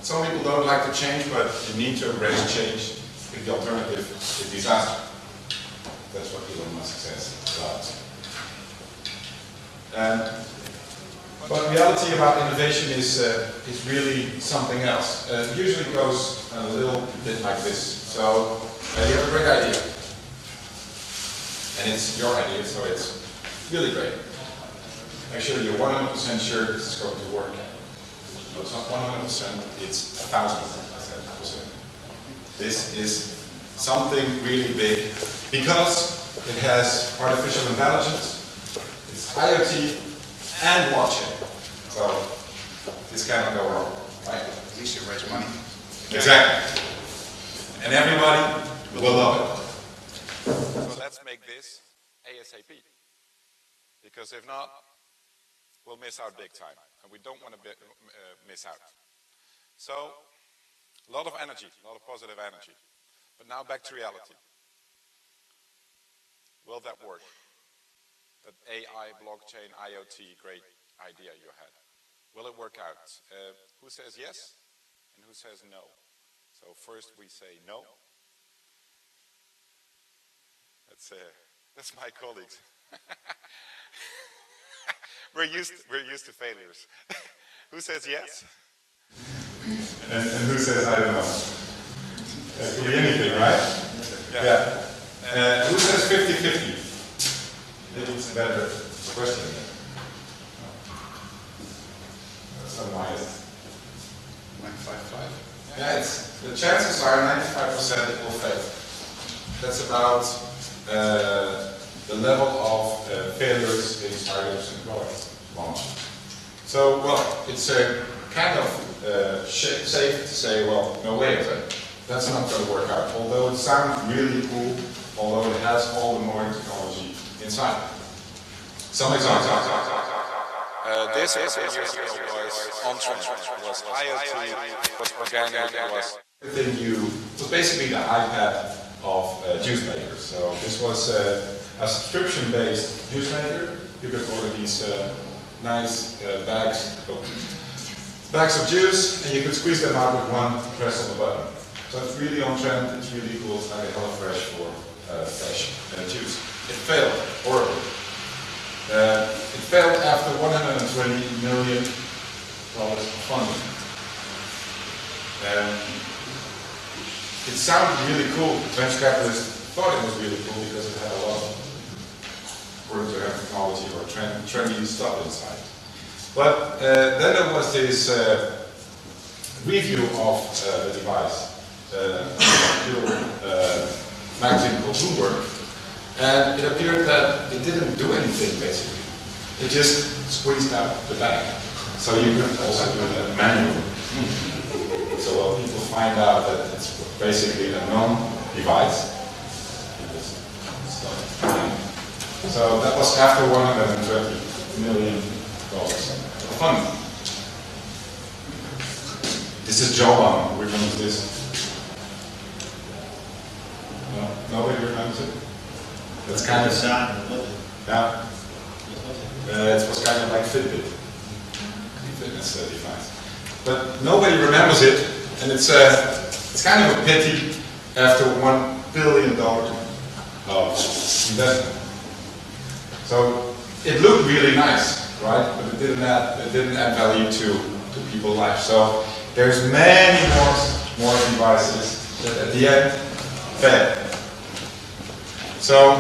Some people don't like to change, but you need to embrace change if the alternative is disaster. That's what Elon Musk says about. But reality about innovation is really something else. It usually goes a little bit like this. So you have a great idea. And it's your idea, so it's really great. Actually, you're 100% sure this is going to work. No, it's not 100%, it's 1,000%. This is something really big because it has artificial intelligence, it's IoT and blockchain. So this cannot go wrong, right? At least you raise money. Exactly. And everybody will love it. So let's make this ASAP. Because if not, we'll miss out big time. And we don't want to miss out. So, a lot of energy, a lot of positive energy. But now back to reality. Will that work? That AI, blockchain, IoT, great idea you had. Will it work out? Who says yes and who says no? So first we say no. That's my colleagues. We're used to failures. Who says yes? And who says I don't know? It could be anything, right? Yeah. Who says 50-50? Maybe it's a better question. That's unbiased. 95.5. Yeah, the chances are 95% it will fail. That's about the level of failures in startups and product launch. So, well, it's kind of safe to say, well, no way, that's not going to work out. Although it sounds really cool, although it has all the modern technology inside. Some examples. This was on trend, was IoT, was organic, was everything was basically the iPad of juice makers. So this was a subscription-based juice maker. You could order these nice bags of juice, and you could squeeze them out with one press of a button. So it's really on trend. It's really cool. It's like a HelloFresh for fresh juice. It failed horribly. It failed after $120 million of funding. It sounded really cool. Venture capitalists thought it was really cool because it had a lot of according to their technology or trendy stuff inside. But then there was this review of the device, magazine called Bloomberg, and it appeared that it didn't do anything basically. It just squeezed out the bag. So you could also do that manually. So when people find out that it's basically a non-device, so that was after $120 million of funding. This is Johan. Who remembers this? No, nobody remembers it. That's kind of yeah. It was kind of like Fitbit, fitness device. But nobody remembers it, and it's kind of a pity after $1 billion of investment. So it looked really nice, right? But it didn't add value to people's lives. So there's many more devices that at the end fail. So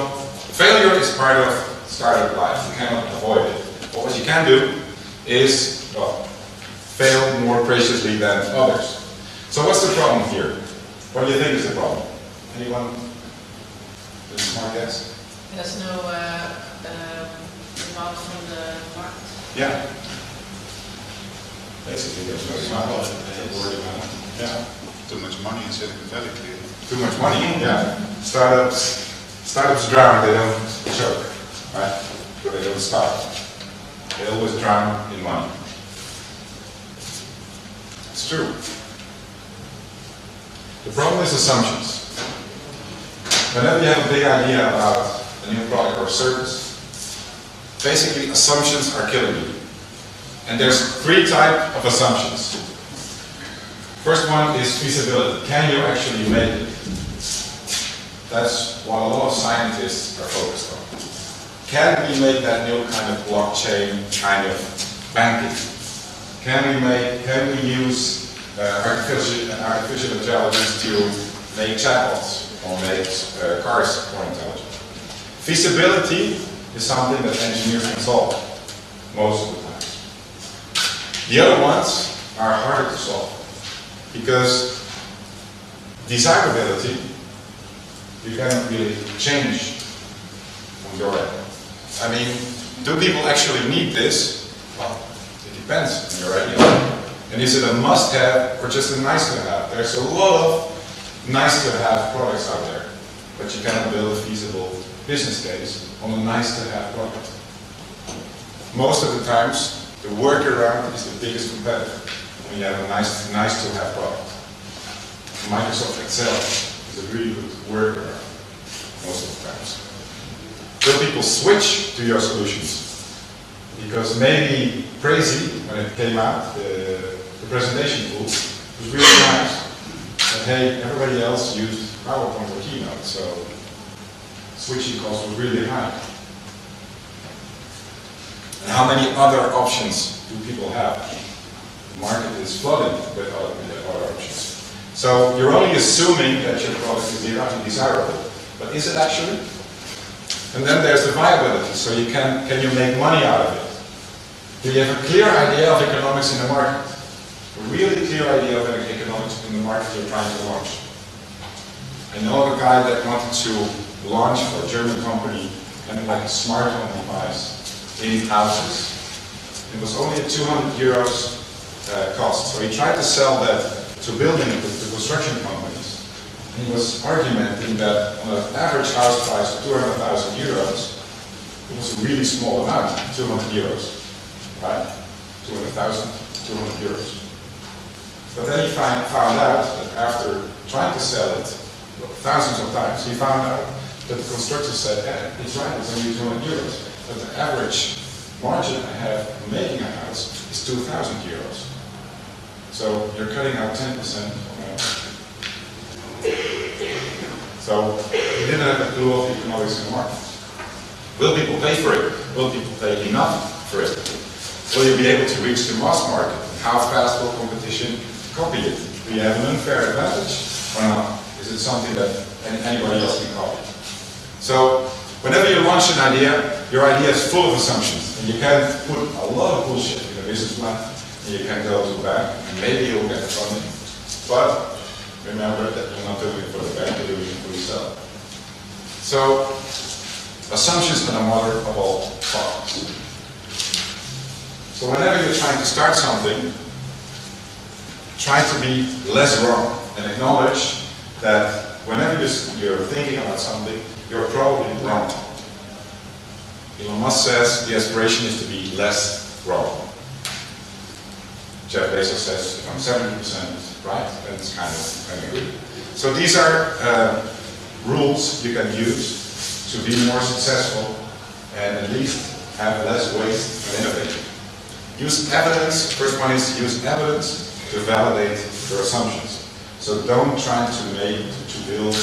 failure is part of startup life. You cannot avoid it. But what you can do is, well, fail more graciously than others. So what's the problem here? What do you think is the problem? Anyone? This is my guess. There's no demand from the market. Yeah. Basically, there's no demand. Yeah. Too much money in Silicon Valley, clearly. Too much money. Yeah. Startups drown. They don't choke, right? They don't starve. They always drown in money. It's true. The problem is assumptions. Whenever you have a big idea about a new product or service, basically assumptions are killing you. And there's three types of assumptions. First one is feasibility. Can you actually make it? That's what a lot of scientists are focused on. Can we make that new kind of blockchain kind of banking? Can we use artificial intelligence to make chatbots or make cars more intelligent? Feasibility is something that engineers can solve most of the time. The other ones are harder to solve because desirability you cannot really change on your end. I mean, do people actually need this? Well, it depends on your idea. And is it a must-have or just a nice-to-have? There's a lot of nice-to-have products out there, but you cannot build a feasible business case on a nice-to-have product. Most of the times, the workaround is the biggest competitor when you have a nice-to-have product. Microsoft Excel is a really good workaround most of the times. Will people switch to your solutions? Because maybe crazy when it came out, the presentation tool was really nice. But hey, everybody else used PowerPoint or Keynote, so switching cost was really high. And how many other options do people have? The market is flooded with other options. So you're only assuming that your product is desirable, but is it actually? And then there's the viability. So can you make money out of it? Do you have a clear idea of economics in the market? A really clear idea of economics in the market you're trying to launch. I know of a guy that wanted to launch for a German company and like a smart home device in houses. It was only a 200 euros cost. So he tried to sell that to building to construction companies. And he was arguing that on an average house price of 200,000 euros, it was a really small amount, 200 euros, right? 200,000, 200 euros. But then he found out that after trying to sell it thousands of times, he found out that the constructor said, yeah, it's right, it's only 200 euros. But the average margin I have for making a house is 2,000 euros. So you're cutting out 10%. So he didn't have a clue of economics in the market. Will people pay for it? Will people pay enough for it? Will you be able to reach the mass market? How fast will competition copy it? Do you have an unfair advantage or not? Is it something that anybody else can copy? So whenever you launch an idea, your idea is full of assumptions. And you can put a lot of bullshit in a business plan. And you can go to the bank and maybe you'll get funding. But remember that you're not doing it for the bank, you're doing it for yourself. So assumptions are the mother of all problems. So whenever you're trying to start something, try to be less wrong and acknowledge that whenever you're thinking about something, you're probably wrong. Elon Musk says the aspiration is to be less wrong. Jeff Bezos says if I'm 70% right, then it's kind of good. So these are rules you can use to be more successful and at least have less waste and innovate. Use evidence. First one is use evidence to validate your assumptions. So don't try to build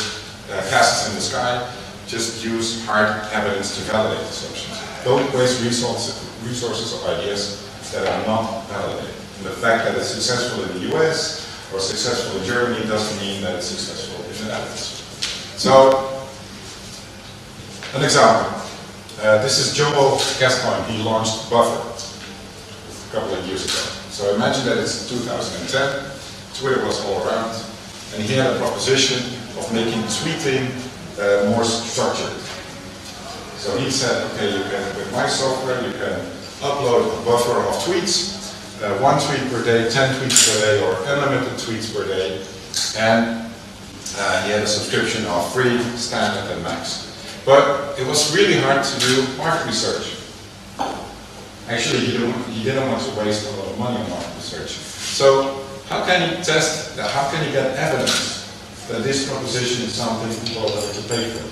castles in the sky. Just use hard evidence to validate assumptions. Don't waste resources or ideas that are not validated. And the fact that it's successful in the US or successful in Germany doesn't mean that it's successful in the Netherlands. So, an example. This is Joel Gascoigne. He launched Buffer a couple of years ago. So imagine that it's 2010, Twitter was all around, and he had a proposition of making tweeting more structured. So he said, okay, you can, with my software, you can upload a buffer of tweets, 1 tweet per day, 10 tweets per day, or unlimited tweets per day, and he had a subscription of free, standard, and max. But it was really hard to do market research. Actually, he didn't want to waste a lot of money on market research. So how can he test that? How can he get evidence that this proposition is something people are willing to pay for?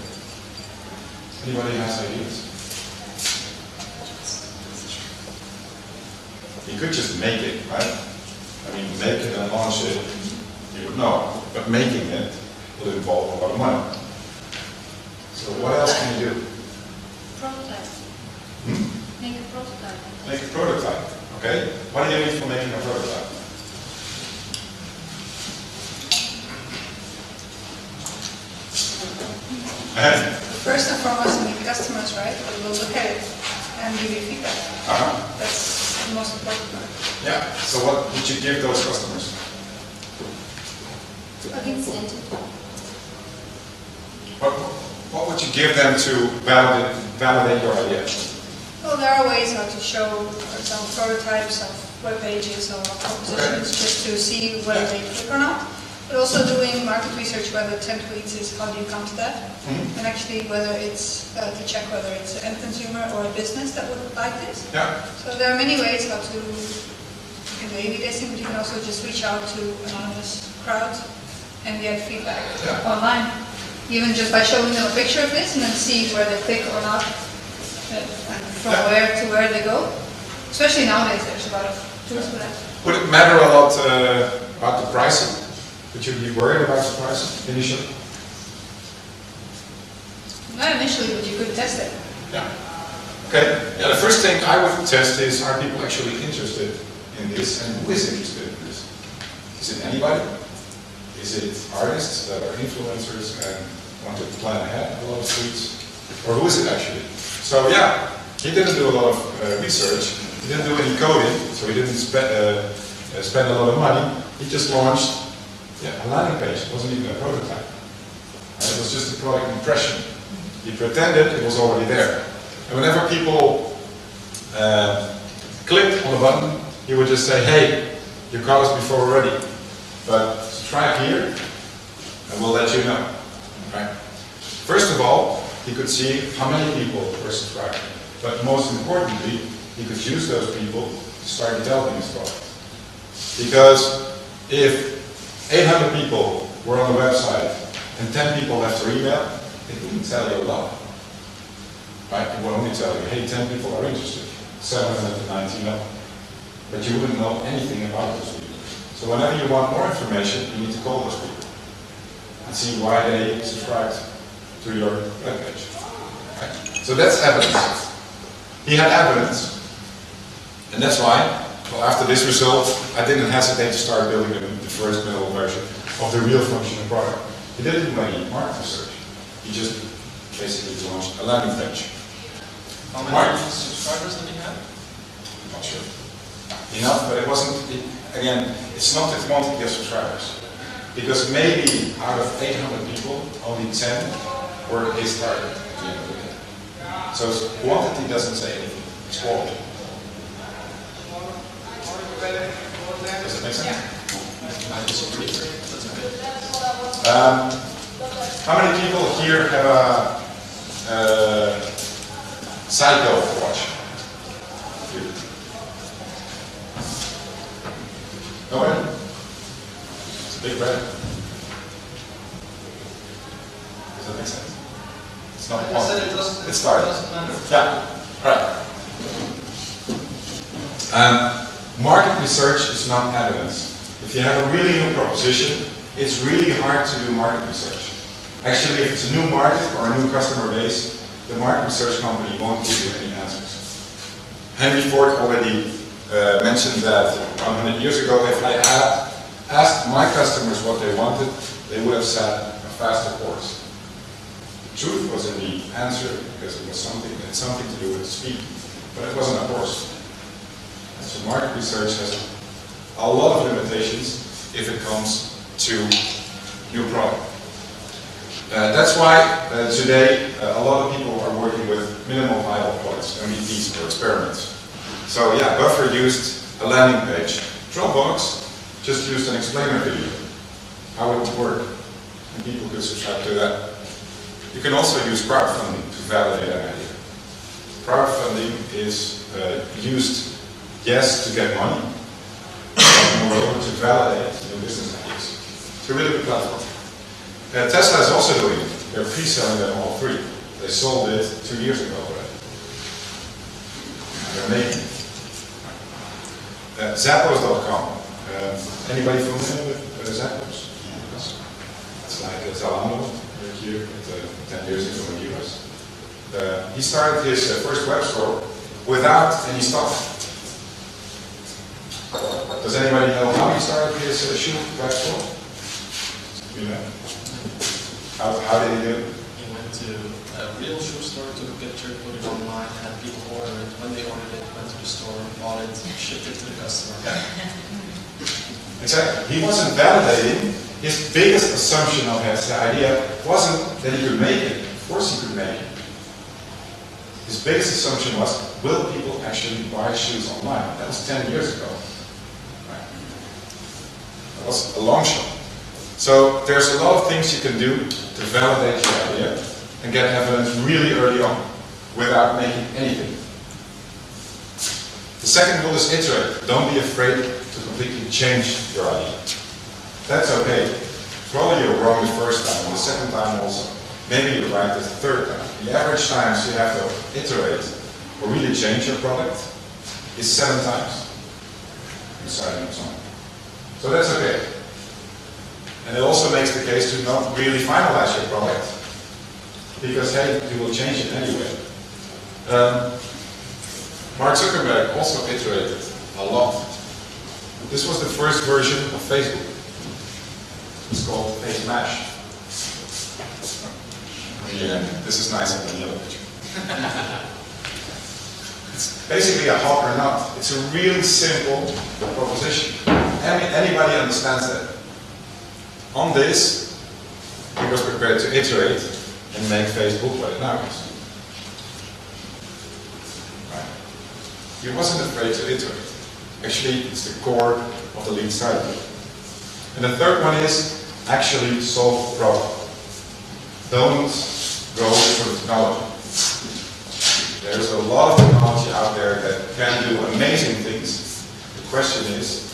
Anybody has ideas? He could just make it, right? I mean, make it and launch it. you would know. But making it will involve a lot of money. So what else can you do? Prototype. Make a prototype. Make a prototype. Okay. What do you need for making a prototype? First and foremost, you need customers, right? Who will look at it and give you feedback. That's the most important part. Yeah. So what would you give those customers? What would you give them to validate your idea? Well, there are ways how to show, for example, prototypes of web pages or propositions, just to see whether they click or not. But also doing market research, whether 10 tweets is, how do you come to that? And actually whether it's to check whether it's an end consumer or a business that would like this. Yeah. So there are many ways how to, you can do A/B testing, but you can also just reach out to anonymous crowds and get feedback online. Even just by showing them a picture of this and then see where they click or not, and from where to where they go. Especially nowadays, there's a lot of tools for that. Would it matter a lot about the pricing? Would you be worried about the pricing initially? Not initially, but you could test it. Yeah. Okay. Yeah. The first thing I would test is, are people actually interested in this, and who is interested in this? Is it anybody? Is it artists that are influencers and want to plan ahead a lot of tweets? Or who is it actually? So yeah, he didn't do a lot of research. He didn't do any coding, so he didn't spend a lot of money. He just launched a landing page. It wasn't even a prototype. And it was just a product impression. He pretended it was already there. And whenever people clicked on the button, he would just say, hey, you caught us before we're ready. But subscribe here, and we'll let you know. Right? First of all, he could see how many people were subscribing. But most importantly, he could use those people to start developing his product. Because if 800 people were on the website and 10 people left their email, it wouldn't tell you a lot. Right? It would only tell you, hey, 10 people are interested, 790 no. But you wouldn't know anything about those people. So whenever you want more information, you need to call those people and see why they subscribed to your webpage. Right? So that's evidence. He had evidence, and that's why, well, after this result, I didn't hesitate to start building the first minimal version of the real functioning product. He didn't do any market research. He just basically launched a landing page. How many subscribers did he have? Not sure. Enough, but it wasn't, again, it's not the quantity of subscribers. Because maybe out of 800 people, only 10 were his target at the end of the day. So quantity doesn't say anything, it's quality. Does that make sense? I disagree. That's okay. How many people here have a Psycho watch? Nobody? It's a big brand. Does that make sense? It's not I said it doesn't. It started. Doesn't matter. Yeah, right. Market research is not evidence. If you have a really new proposition, it's really hard to do market research. Actually, if it's a new market or a new customer base, the market research company won't give you any answers. Henry Ford already mentioned that 100 years ago, if I had asked my customers what they wanted, they would have said a faster horse. The truth was in the answer because it was something, it had something to do with speed, but it wasn't a horse. And so market research has a lot of limitations if it comes to new product. That's why today a lot of people are working with minimal viable products, MVPs or experiments. So yeah, Buffer used a landing page. Dropbox just used an explainer video, how it would work, and people could subscribe to that. You can also use crowdfunding to validate an idea. Crowdfunding is used, yes, to get money, but moreover to validate your business ideas. It's a really good platform. Tesla is also doing it. They're pre-selling them all three. They sold it 2 years ago already. They're making it. Zappos.com. Anybody familiar with examples. It's like Zalando here, 10 years ago in the US. He started his first web store without any stock. Does anybody know how he started his shoe web store? You know? How did he do it? He went to a real shoe store, took a picture, put it online, had people order it. When they ordered it, went to the store, bought it, shipped it to the customer. Yeah. Exactly. He wasn't validating. His biggest assumption of his idea wasn't that he could make it. Of course he could make it. His biggest assumption was, will people actually buy shoes online? That was 10 years ago. Right. That was a long shot. So there's a lot of things you can do to validate your idea and get evidence really early on without making anything. The second rule is iterate. Don't be afraid to completely change your idea. That's okay. Probably you're wrong the first time, and the second time also. Maybe you're right the third time. The average times you have to iterate or really change your product is 7 times. Deciding on something. So that's okay. And it also makes the case to not really finalize your product, because hey, you will change it anyway. Mark Zuckerberg also iterated a lot. This was the first version of Facebook. It's called Face Mash. Yeah, this is nicer than the other picture. It's basically a hot or not. It's a really simple proposition. Anybody understands that. On this, he was prepared to iterate and make Facebook what it now is. Right. He wasn't afraid to iterate. Actually, it's the core of the lean side of it. And the third one is actually solve the problem. Don't go for the technology. There's a lot of technology out there that can do amazing things. The question is,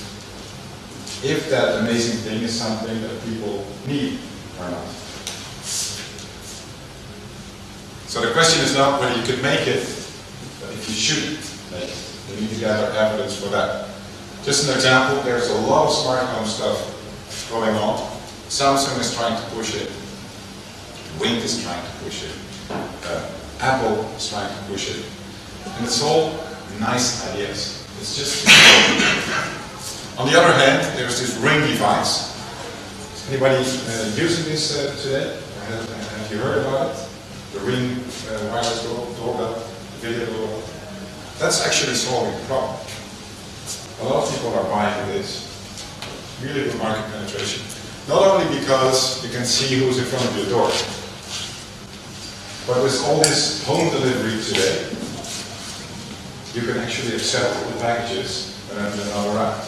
if that amazing thing is something that people need or not. So the question is not whether you could make it, but if you should make it. You need to gather evidence for that. Just an example, there's a lot of smart home stuff going on. Samsung is trying to push it. Wind is trying to push it. Apple is trying to push it. And it's all nice ideas. It's just... On the other hand, there's this Ring device. Is anybody using this today? Or have you heard about it? The Ring wireless doorbell, video doorbell. That's actually solving the problem. A lot of people are buying this. Really good market penetration. Not only because you can see who's in front of your door, but with all this home delivery today, you can actually accept the packages whenever they're not around.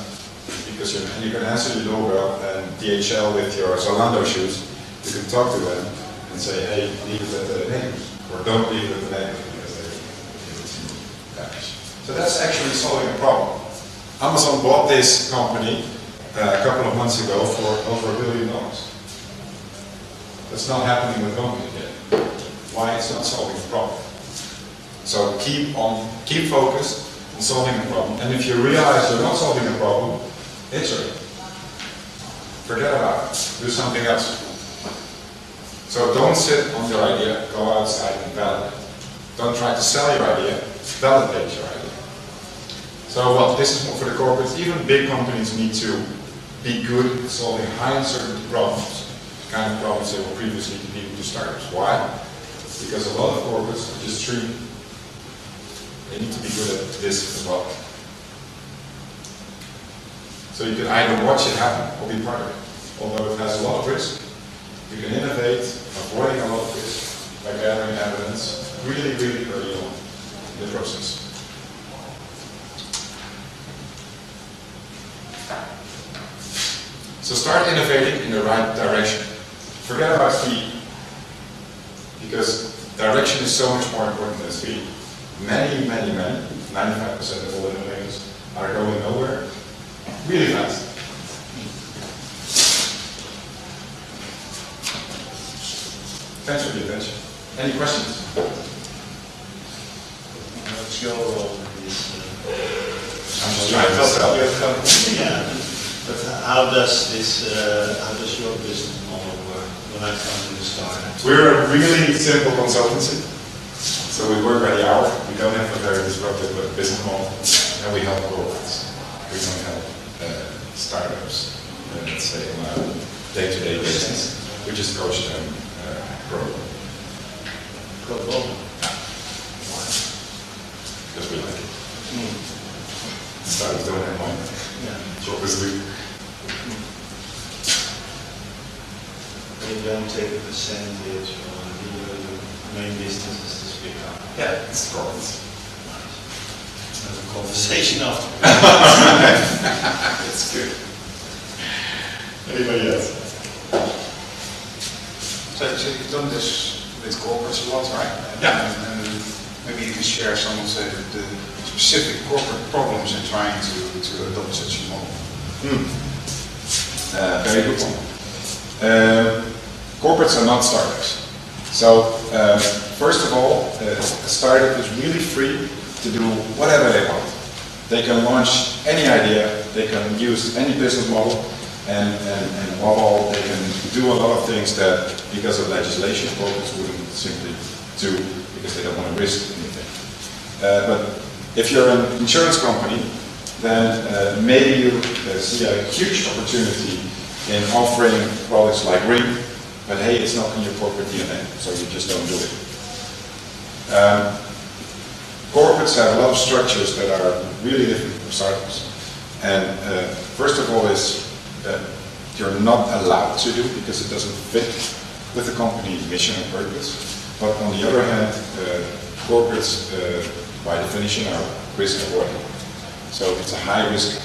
Because you can answer your doorbell and DHL with your Zalando shoes, you can talk to them and say, hey, leave it at the neighbors, or don't leave it at the neighbors because they give it to you package. So that's actually solving a problem. Amazon bought this company a couple of months ago for over $1 billion. That's not happening with company yet. Why? It's not solving the problem. So keep focused on solving the problem. And if you realize you're not solving the problem, iterate. Forget about it. Do something else. So don't sit on your idea, go outside and validate. Don't try to sell your idea, validate your idea. So well, this is more for the corporates. Even big companies need to be good at solving high uncertainty problems. The kind of problems they were previously needed to startups. Why? Because a lot of corporates are just streaming. They need to be good at this as well. So you can either watch it happen or be part of it. Although it has a lot of risk, you can innovate, avoiding a lot of risk by gathering evidence really, really early on in the process. So start innovating in the right direction. Forget about speed, because direction is so much more important than speed. Many, 95% of all innovators are going nowhere really fast. Thanks for the attention. Any questions? What's your role in these? I'm just trying to sell. Yeah. But how does your business model work when I come to the startup? We're a really simple consultancy. So we work by the hour. We don't have a very disruptive business model, and we help corporates. We don't help startups, let's say, on a day-to-day basis. We just coach them grow. Pro bono. Because we like it. Startups don't have money. Yeah. Obviously. You don't take a percentage or your main business is to speak up. Yeah, it's corporates. Have a conversation after. That's good. Anybody else? So you've done this with corporates a lot, right? Yeah. And maybe you can share some of the specific corporate problems in trying to adopt such a model. Very good one. Corporates are not startups. So, first of all, a startup is really free to do whatever they want. They can launch any idea, they can use any business model, and above all, they can do a lot of things that, because of legislation, corporates wouldn't simply do because they don't want to risk anything. But if you're an insurance company, then maybe you see a huge opportunity in offering products like Ring, but hey, it's not in your corporate DNA, so you just don't do it. Corporates have a lot of structures that are really different from startups. And first of all is that you're not allowed to do because it doesn't fit with the company's mission and purpose. But on the other hand, corporates, by definition, are risk avoiding. So it's a high risk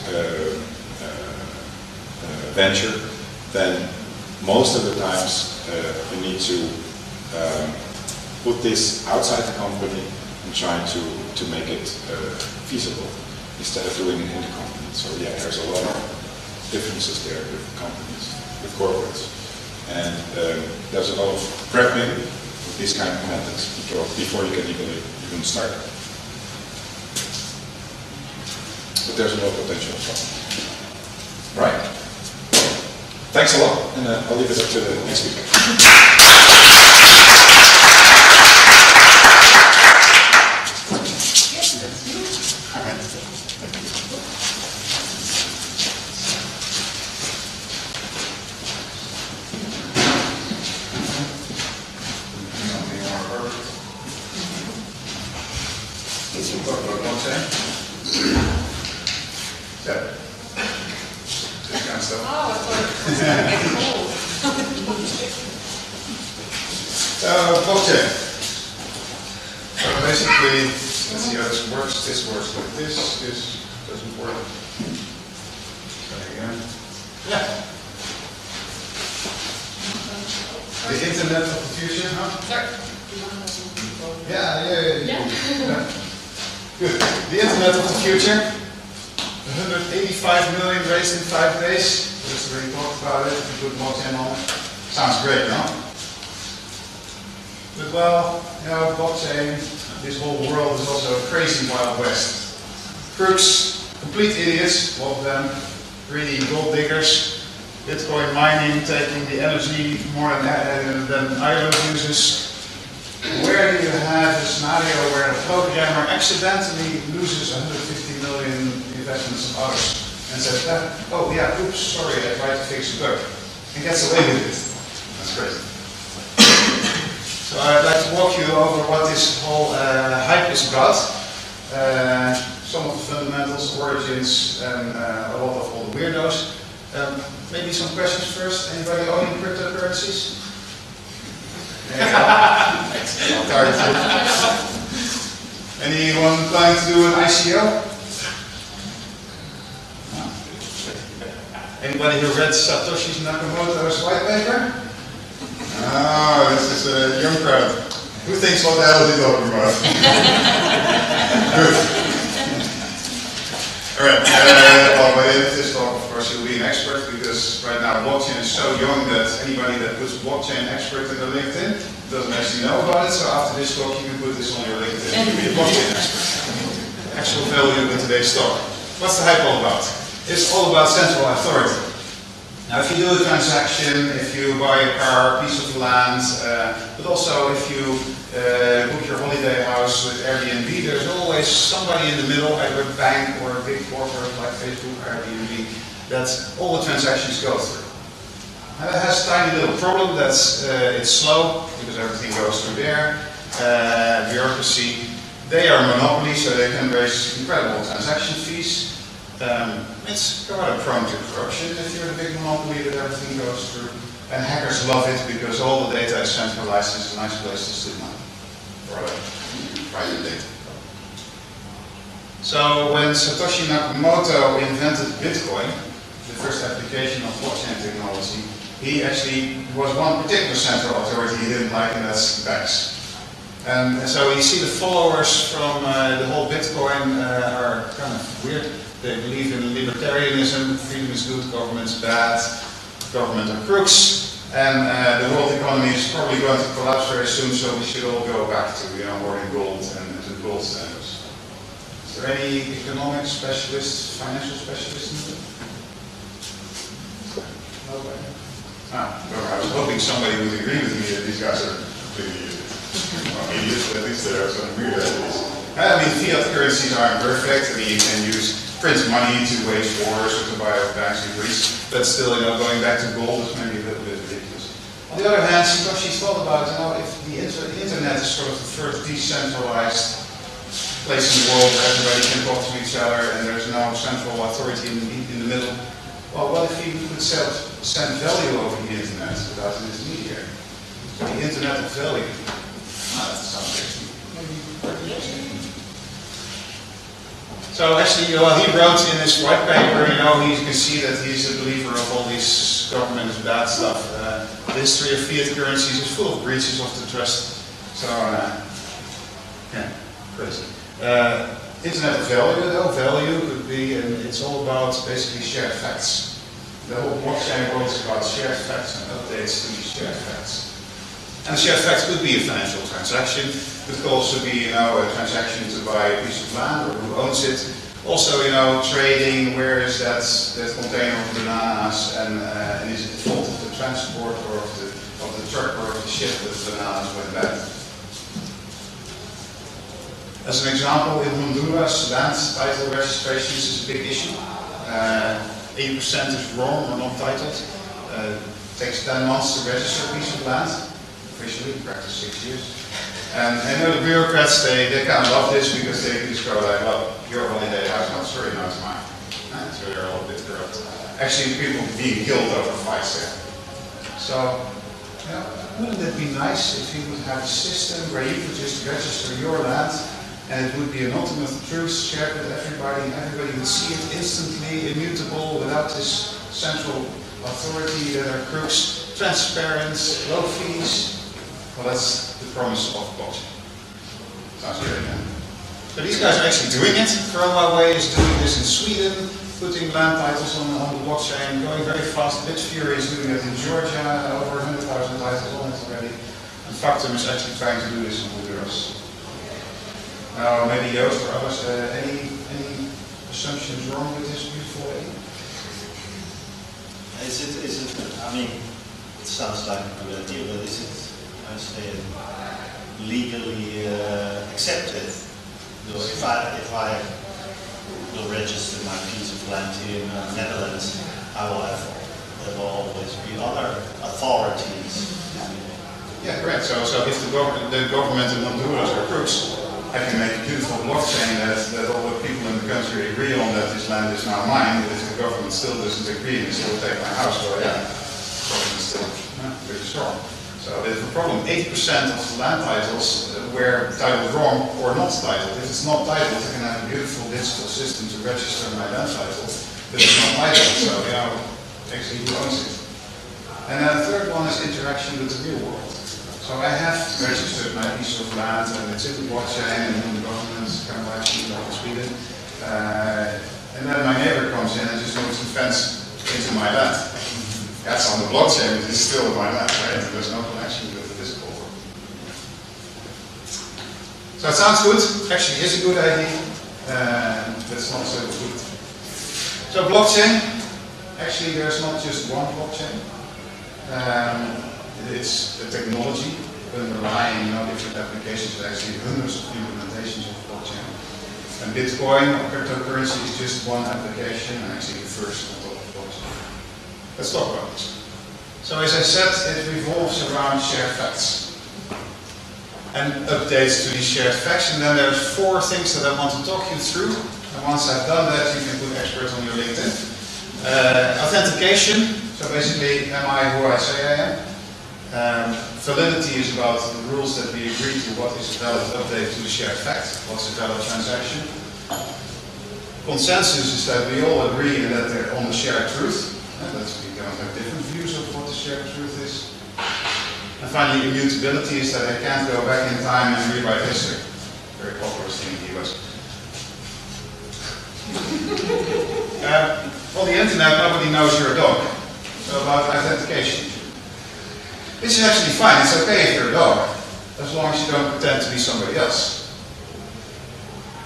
venture. Then most of the times you need to put this outside the company and try to make it feasible instead of doing it in the company. So yeah, there's a lot of differences there with companies, with corporates. And there's a lot of prepping with these kind of methods before you can even start. But there's a lot of potential as well. Right. Thanks a lot, and I'll leave it up to the next speaker. Blockchain. So basically, let's see how this works. This works like this. This doesn't work. Try again. Yeah. The Internet of the future, huh? Yeah. Good. The Internet of the future. 185 million raised in 5 days. We just already talked about it. We put blockchain on it. Sounds great, no? But well, you know, blockchain, this whole world is also a crazy Wild West. Crooks, complete idiots, a lot of them, really gold diggers, Bitcoin mining, taking the energy more than island uses. Where do you have a scenario where a programmer accidentally loses 150 million investments of others and says, oh yeah, oops, sorry, I tried to fix a bug, and gets away with it? That's crazy. So I'd like to walk you over what this whole hype is about, some of the fundamentals, origins, and a lot of all the weirdos. Maybe some questions first. Anybody owning cryptocurrencies? Anyone planning to do an ICO? Anybody who read Satoshi Nakamoto's white paper? Oh, this is a young crowd. Who thinks what the hell is he talking about? Good. Alright, well, by the end of this talk, of course, you'll be an expert, because right now blockchain is so young that anybody that puts blockchain expert in their LinkedIn doesn't actually know about it, so after this talk you can put this on your LinkedIn. You can be a blockchain expert. Actual value in today's talk. What's the hype all about? It's all about central authority. Now, if you do a transaction, if you buy a car, a piece of land, but also if you book your holiday house with Airbnb, there's always somebody in the middle, either a bank or a big corporate like Facebook or Airbnb, that all the transactions go through. And it has a tiny little problem that it's slow, because everything goes through there. Bureaucracy, they are monopoly, so they can raise incredible transaction fees. It's rather prone to corruption if you're the big monopoly that everything goes through. And hackers love it because all the data is centralized. It's a nice place to steal money. Or private data. So when Satoshi Nakamoto invented Bitcoin, the first application of blockchain technology, he actually was one particular central authority he didn't like, and that's banks. And so you see the followers from the whole Bitcoin are kind of weird. They believe in libertarianism, freedom is good, government's bad, government are crooks, and the world economy is probably going to collapse very soon, so we should all go back to hoarding gold and to gold standards. Is there any economic specialist, financial specialist in there? Nobody? I was hoping somebody would agree with me that these guys are completely idiots, but at least there are some weird ideas. I mean, fiat currencies are imperfect. I mean, you can print money to wage wars or to buy up banks degrees, but still, going back to gold is maybe a little bit ridiculous. On the other hand, Satoshi thought about, if the internet is sort of the first decentralized place in the world where everybody can talk to each other and there's no central authority in the middle, well, what if you could send value over the internet without an intermediary? The internet of value. That sounds actually maybe interesting. So actually, he wrote in his white paper, you can see that he's a believer of all these government is bad stuff. The history of fiat currencies is full of breaches of the trust. So, yeah, crazy. Internet of value, though, value could be, and it's all about basically shared facts. The whole blockchain world is about shared facts and updates to these shared facts. And a shared fact could be a financial transaction. It could also be, a transaction to buy a piece of land or who owns it. Also, trading, where is that container of bananas, and is it the fault of the transport or of the truck or of the ship that the bananas went bad? As an example, in Honduras, land title registrations is a big issue. 80% is wrong or not titled. Takes 10 months to register a piece of land. Officially, practice 6 years. And the bureaucrats, they kind of love this because they just go like, well, your holiday house, not sorry, no, it's mine. So they're all a bit corrupt. Actually, people being killed over fights there. So, wouldn't it be nice if you would have a system where you could just register your land and it would be an ultimate truth shared with everybody, and everybody would see it instantly, immutable, without this central authority that are crooks, transparent, low fees. Well, that's the promise of blockchain. Sounds great, yeah? So these guys are actually doing it. Huawei is doing this in Sweden, putting land titles on the blockchain, going very fast. Bitfury is doing it in Georgia, over 100,000 titles on it already. And Factum is actually trying to do this in Honduras. Now, maybe Joost or others, any assumptions wrong with this beautiful lady? It sounds like a good idea, but is it, I say, legally accepted? If I will register my piece of land here in the Netherlands, there will always be other authorities. Yeah, correct. So if the government in Honduras are crooks, I can make a beautiful blockchain that all the people in the country agree on that this land is now mine, but if the government still doesn't agree and still take my house, well, yeah, the government is still pretty strong. So there's a problem. 80% of the land titles were titled wrong or not titled. If it's not titled, I can have a beautiful digital system to register my land title, but it's not titled, so actually who owns it? And then the third one is interaction with the real world. So I have registered my piece of land and it's in the blockchain and in the government, kind of like in Sweden. And then my neighbor comes in and just moves the fence into my land. That's on the blockchain, but it's still my land, right? There's no connection with the physical world. So it sounds good. Actually, it's a good idea, but it's not so good. So So blockchain, actually there's not just one blockchain. It's a technology underlying different applications, actually hundreds of implementations of blockchain. And Bitcoin or cryptocurrency is just one application and actually the first on top of blockchain. Let's talk about this. So as I said, it revolves around shared facts and updates to these shared facts. And then there's 4 things that I want to talk you through. And once I've done that, you can put expert on your LinkedIn. Authentication. So basically, am I who I say I am? Validity is about the rules that we agree to. What is a valid update to the shared fact? What's a valid transaction? Consensus is that we all agree that they're on the shared truth. We don't have different views of what the shared truth is. And finally, immutability is that I can't go back in time and rewrite history. Very popular thing in the US. On the internet, nobody knows you're a dog. So about authentication. This is actually fine. It's okay if you're a dog, as long as you don't pretend to be somebody else.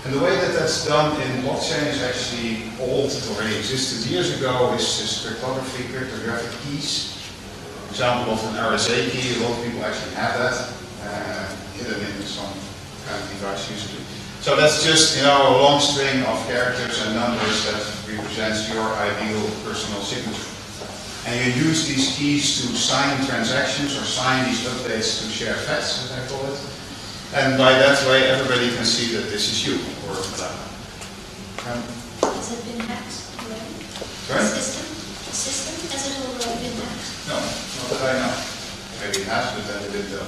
And the way that that's done in blockchain is actually old. It already existed years ago. Is cryptography, cryptographic keys. Example of an RSA key. A lot of people actually have that hidden in some kind of device usually. So that's just a long string of characters and numbers that represents your ideal personal signature. And you use these keys to sign transactions or sign these updates to shared facts, as I call it. And by that way, everybody can see that this is you, or that. Has it been hacked already? Sorry? The system? Has it already been hacked? No, not that I know. Maybe it has, but then it didn't know.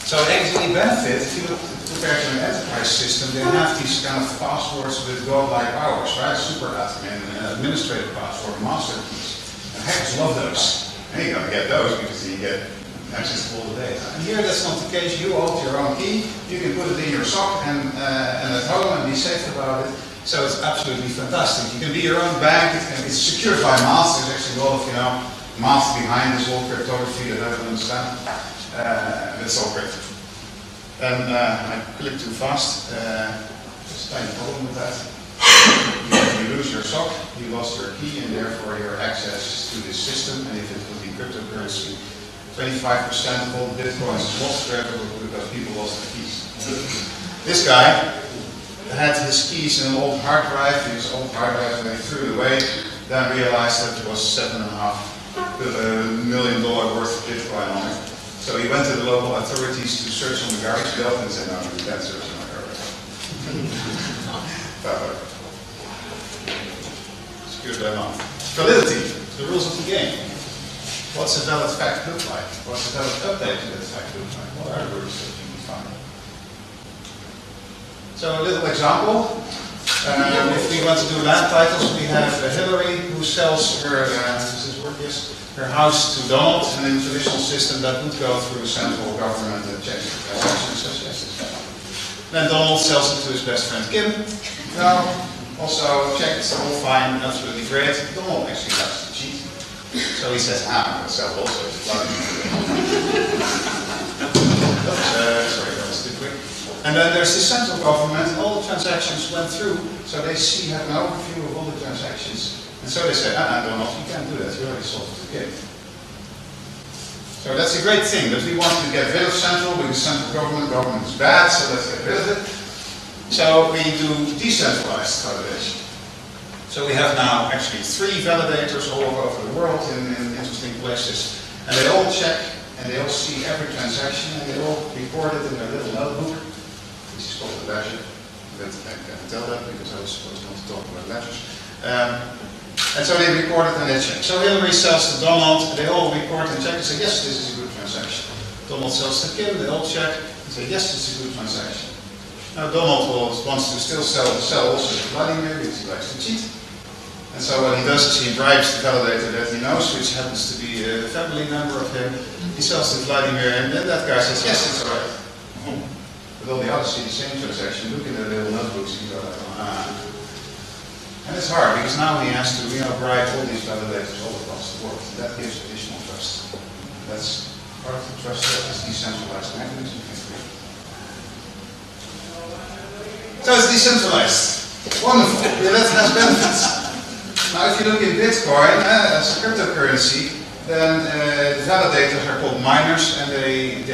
So it actually benefits, if you look compared to an enterprise system, they have these kind of passwords with godlike powers, right? Super admin, administrative password, master keys. And hackers love those. And you're going to get those because you get access to all the data. And here that's not the case. You hold your own key, you can put it in your sock and at home and be safe about it. So it's absolutely fantastic. You can be your own bank, it's secured by math. There's actually a lot of math behind this whole cryptography that I don't understand. It's all great. And I clicked too fast. There's a tiny problem with that. You lose your sock, you lost your key, and therefore your access to this system. And if it would be cryptocurrency, 25% of all the bitcoins is lost forever because people lost their keys. This guy had his keys in an old hard drive. His old hard drive, and he threw it away. Then realized that there was $7.5 million worth of bitcoin on it. So he went to the local authorities to search on the garbage belt and said, no, you can't search on my garbage belt. Secured by law. Validity, the rules of the game. What's a valid fact look like? What's a valid update to that fact look like? What are the rules that you define? So a little example. If we want to do land titles, we have Hillary who sells her, her house to Donald, and in the traditional system that would go through the central government and checks the transactions. Then Donald sells it to his best friend Kim. Now, also checked, it's all fine, absolutely great. Donald actually likes to cheat. So he says, I'm going to sell also to sorry, that was too quick. And then there's the central government, all the transactions went through, so they have an overview of all the transactions. And so they say, Donald, you can't do that, you already solved the game. So that's a great thing, but we want to get rid of central, because central government is bad, so let's get rid of it. So we do decentralized validation. So we have now actually 3 validators all over the world in interesting places. And they all check, and they all see every transaction, and they all record it in their little notebook. This is called a ledger. I can tell that because I was supposed not to talk about ledgers. And so they record it and they check. So Hillary sells to Donald, they all record and check and say, yes, this is a good transaction. Donald sells to Kim, they all check and say, yes, this is a good transaction. Now Donald wants to still sell also to Vladimir because he likes to cheat. And so what he does is he bribes the validator that he knows, which happens to be a family member of him. He sells to Vladimir and then that guy says, yes, it's alright. But all the others see the same transaction, look in their little notebooks and go like, And it's hard because now he has to bribe all these validators all across the world. That gives additional trust. That's part of the trust that this decentralized mechanism can create. So it's decentralized. Wonderful. Yeah, that has benefits. Now, if you look at Bitcoin as a cryptocurrency, then the validators are called miners, and they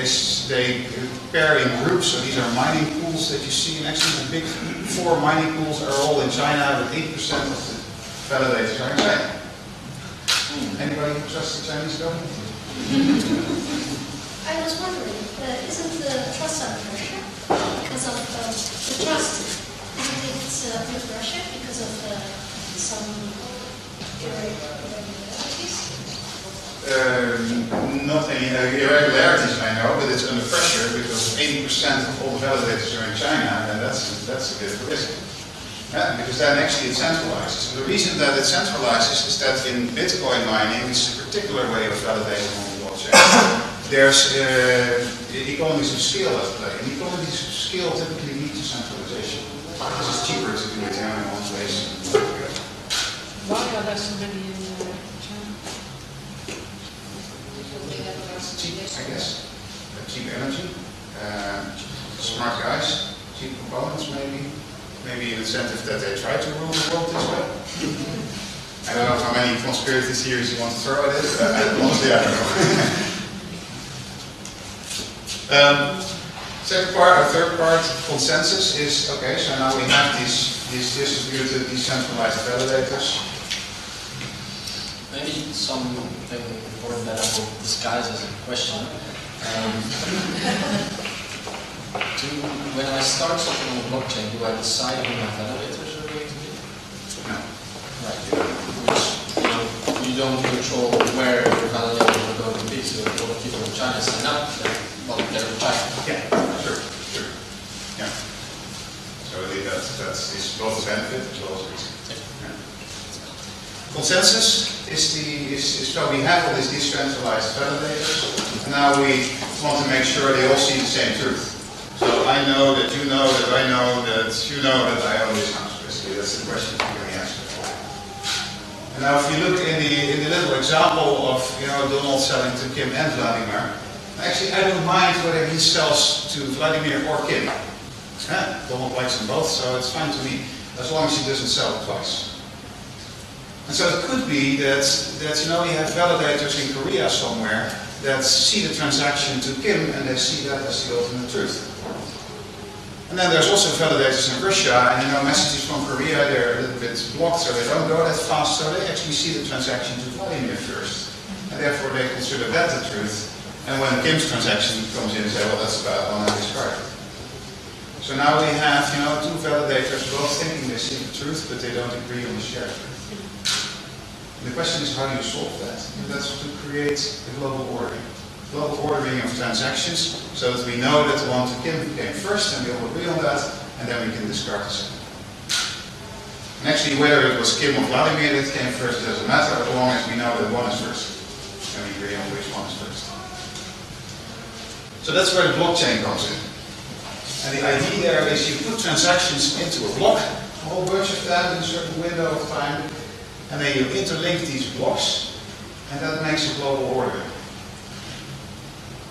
pair in groups. So these are mining pools that you see. And actually, the big 4 mining pools are all in China, but 80% of the validators are in China. Anybody who trusts the Chinese government? I was wondering, isn't the trust under pressure because of the trust? Isn't it under pressure because of some irregularities? Not any irregularities, I know, but it's under pressure because 80% of all the validators are in China, and that's a bit of a risk. Yeah, because then actually it centralizes. So the reason that it centralizes is that in Bitcoin mining, it's a particular way of validating on the blockchain. There's economies of scale at play, and economies of scale typically lead to centralization. Because it's cheaper to do it in one place. Why are there so many in China? It's cheap, I guess. Cheap energy, smart guys, cheap components maybe. Maybe an incentive that they try to rule the world this way. I don't know how many conspiracy theories you want to throw at it, but honestly I don't know. Second part, or third part, consensus is, okay, so now we have these distributed, decentralized validators. Maybe something important that I will disguise as a question. When I start something on the blockchain, do I decide who my validators are going to be? No. Right. Which, you don't control where your validators are going to be. So if all the people in China sign up, then, well, they're in China. Yeah, sure. Yeah. So that's both a benefit as well as a risk. Yeah. Consensus is so we have all these decentralized validators, and now we want to make sure they all see the same truth. So I know that you know that I know that you know that I own this house. Basically, that's the question you're going to answer. And now, if you look in the little example of Donald selling to Kim and Vladimir, actually I don't mind whether he sells to Vladimir or Kim. Donald likes them both, so it's fine to me as long as he doesn't sell twice. And so it could be that we have validators in Korea somewhere that see the transaction to Kim and they see that as the ultimate truth. And then there's also validators in Russia, and messages from Korea, they're a little bit blocked, so they don't go that fast, so they actually see the transaction to Vladimir first. And therefore they consider that the truth. And when Kim's transaction comes in, they say, well, that's a bad one, I discard it. So now we have, two validators both thinking they see the truth, but they don't agree on the shared truth. And the question is, how do you solve that? And that's to create a global ordering. Global ordering of transactions, so that we know that the one to Kim came first, and we all agree on that, and then we can discard the second. And actually, whether it was Kim or Vladimir that came first doesn't matter, as long as we know that one is first, and we agree on which one is first. So that's where the blockchain comes in. And the idea there is you put transactions into a block, a whole bunch of them in a certain window of time, and then you interlink these blocks, and that makes a global order.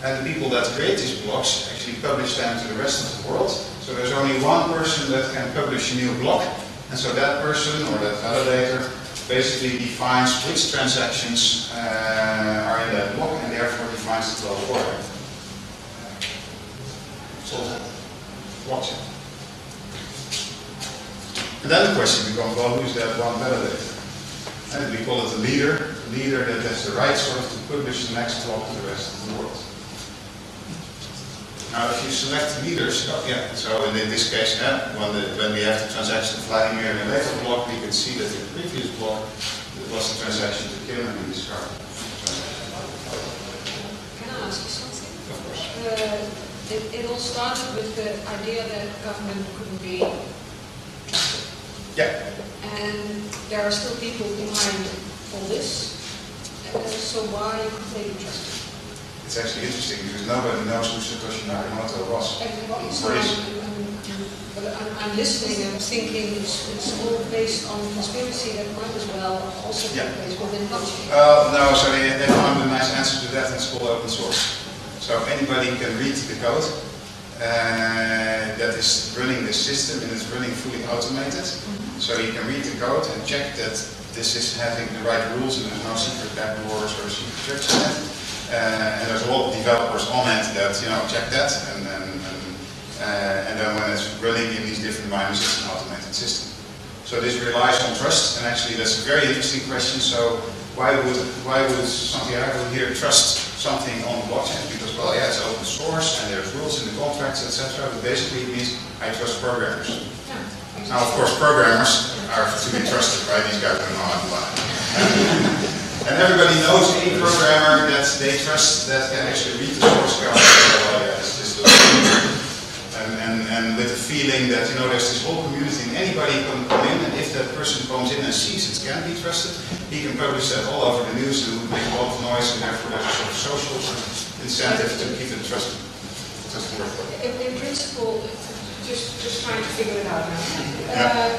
And the people that create these blocks actually publish them to the rest of the world. So there's only one person that can publish a new block, and so that person or that validator basically defines which transactions are in that block, and therefore defines the global order. So blockchain. And then the question becomes, well, who's that one validator? And we call it a leader that has the right sort of to publish the next block to the rest of the world. Now, if you select leaders, so in this case, when we have the transaction of Vladimir in a later block, we can see that in the previous block, it was the transaction to Kim and we discard. Can I ask you something? Of course. It all started with the idea that government couldn't be trusted. Yeah. And there are still people behind all this. So why could they be trusted? It's actually interesting because nobody knows who Satoshi Nakamoto was. I'm listening and thinking it's all based on conspiracy that might as well also take place within blockchain. No, so they found a nice answer to that, and it's called open source. So anybody can read the code, that is running the system, and it's running fully automated. So you can read the code and check that this is having the right rules and there's no secret backdoors or secret tricks in it. And there's a lot of developers on it that check that, and then when it's running in these different environments, it's an automated system. So this relies on trust, and actually that's a very interesting question. So why would Santiago here trust something on blockchain? Because, well, yeah, it's open source and there's rules in the contracts, etc. But basically it means I trust programmers. Now, of course, programmers are to be trusted, right? These guys don't know how to lie. And everybody knows a programmer that they trust that can actually read the source code. Well, yeah, it's just and with the feeling that there's this whole community and anybody can come in, and if that person comes in and sees it can be trusted, he can publish that all over the news and make a lot of noise, and therefore there's a sort of social incentive to keep it trusted. In principle, just trying to figure it out now.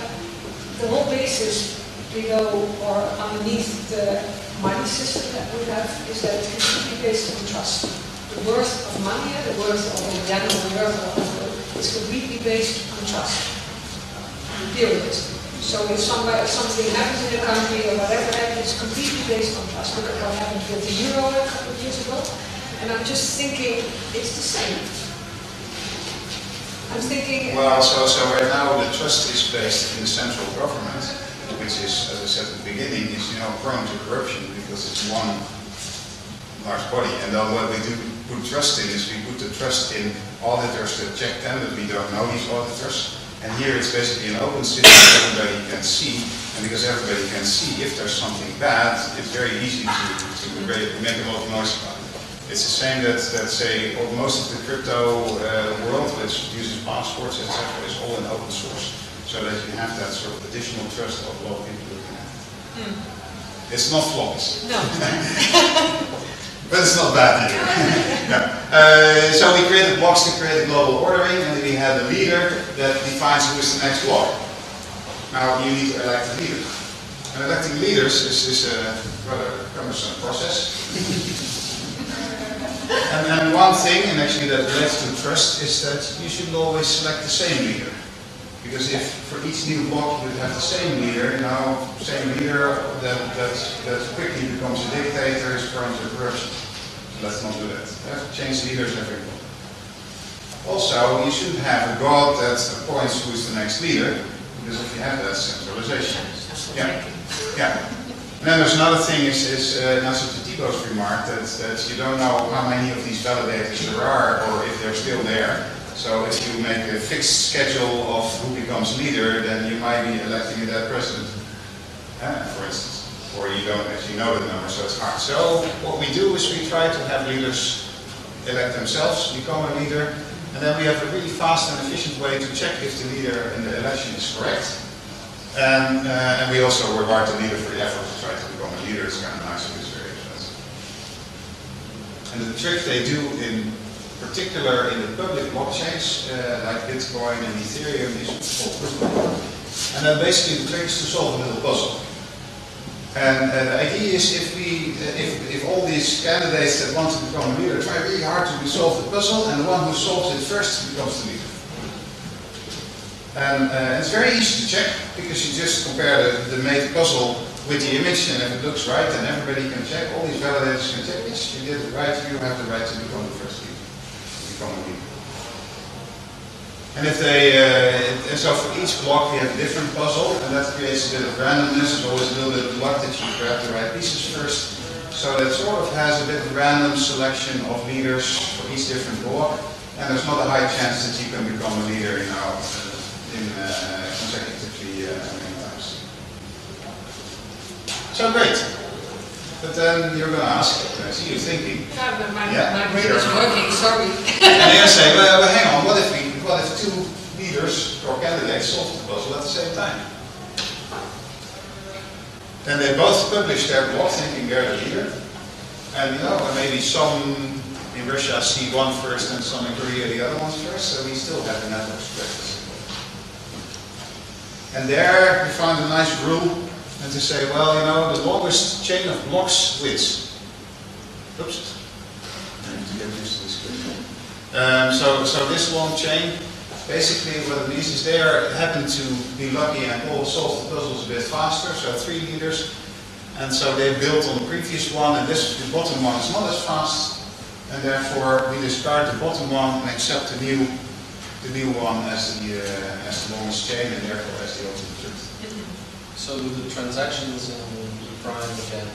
The whole basis below or underneath the money system that we have is that it's completely based on trust. The worth of money, the worth of the general worth of is completely based on trust. Period. So if something happens in a country or whatever happens, it's completely based on trust. Look at what happened with the euro a couple of years ago. And I'm just thinking it's the same. I'm thinking... Well, so right now the trust is based in the central government, which is, as I said at the beginning, is prone to corruption because it's one large body. And then what we do put trust in is we put the trust in auditors that check them, but we don't know these auditors. And here it's basically an open system that everybody can see, and because everybody can see if there's something bad, it's very easy to make a lot of noise about it. It's the same that say, most of the crypto world, which uses passports, etc., is all in open source, so that you have that sort of additional trust of a lot of people looking at it. It's not flawless. No. But it's not bad either. Yeah. So we created blocks to create a global ordering, and we had a leader that defines who is the next block. Now you need to elect a leader. And electing leaders is a rather cumbersome process. and one thing, and actually that relates to trust, is that you should always select the same leader. Because if for each new block you have the same leader, same leader that quickly becomes a dictator, is prone to corruption. So let's not do that. Change leaders every block. Also, you shouldn't have a god that appoints who is the next leader, because if you have that, centralization. Yeah. And then there's another thing is also to Thibaut's remark that you don't know how many of these validators there are, or if they're still there. So if you make a fixed schedule of who becomes leader, then you might be electing a dead president, for instance. Or you don't actually know the number, so it's hard. So what we do is we try to have leaders elect themselves, become a leader, and then we have a really fast and efficient way to check if the leader in the election is correct. And we also reward the leader for the effort to try to become a leader. It's kind of nice, but it's very expensive. And the trick they do in particular in the public blockchains, like Bitcoin and Ethereum, is called puzzle. And then basically the trick is to solve a little puzzle. And the idea is if all these candidates that want to become a leader try really hard to solve the puzzle, and the one who solves it first becomes the leader. And it's very easy to check, because you just compare the made puzzle with the image, and if it looks right, then everybody can check, all these validators can check, yes, you did it right, you have the right to become the first leader. And if and so for each block we have a different puzzle, and that creates a bit of randomness. There's always a little bit of luck that you grab the right pieces first. So that sort of has a bit of random selection of leaders for each different block, and there's not a high chance that you can become a leader consecutively many times. So great. But then you're going to ask, I see you thinking. My brain is working, sorry. And you're say, well, hang on, what if two leaders or candidates solve the puzzle at the same time? Then they both publish their blog thinking they're the leader. And maybe some in Russia see one first and some in Korea the other ones first, so we still have the network spread. And there we found a nice rule. And to say, well, the longest chain of blocks wins. Oops. I need to get used to this quickly. So this long chain, basically what it means is they happen to be lucky and all solve the puzzles a bit faster, so 3 leaders. And so they built on the previous one, and the bottom one is not as fast, and therefore we discard the bottom one and accept the new one as the longest chain, and therefore as the ultimate truth. So do the transactions in the prime get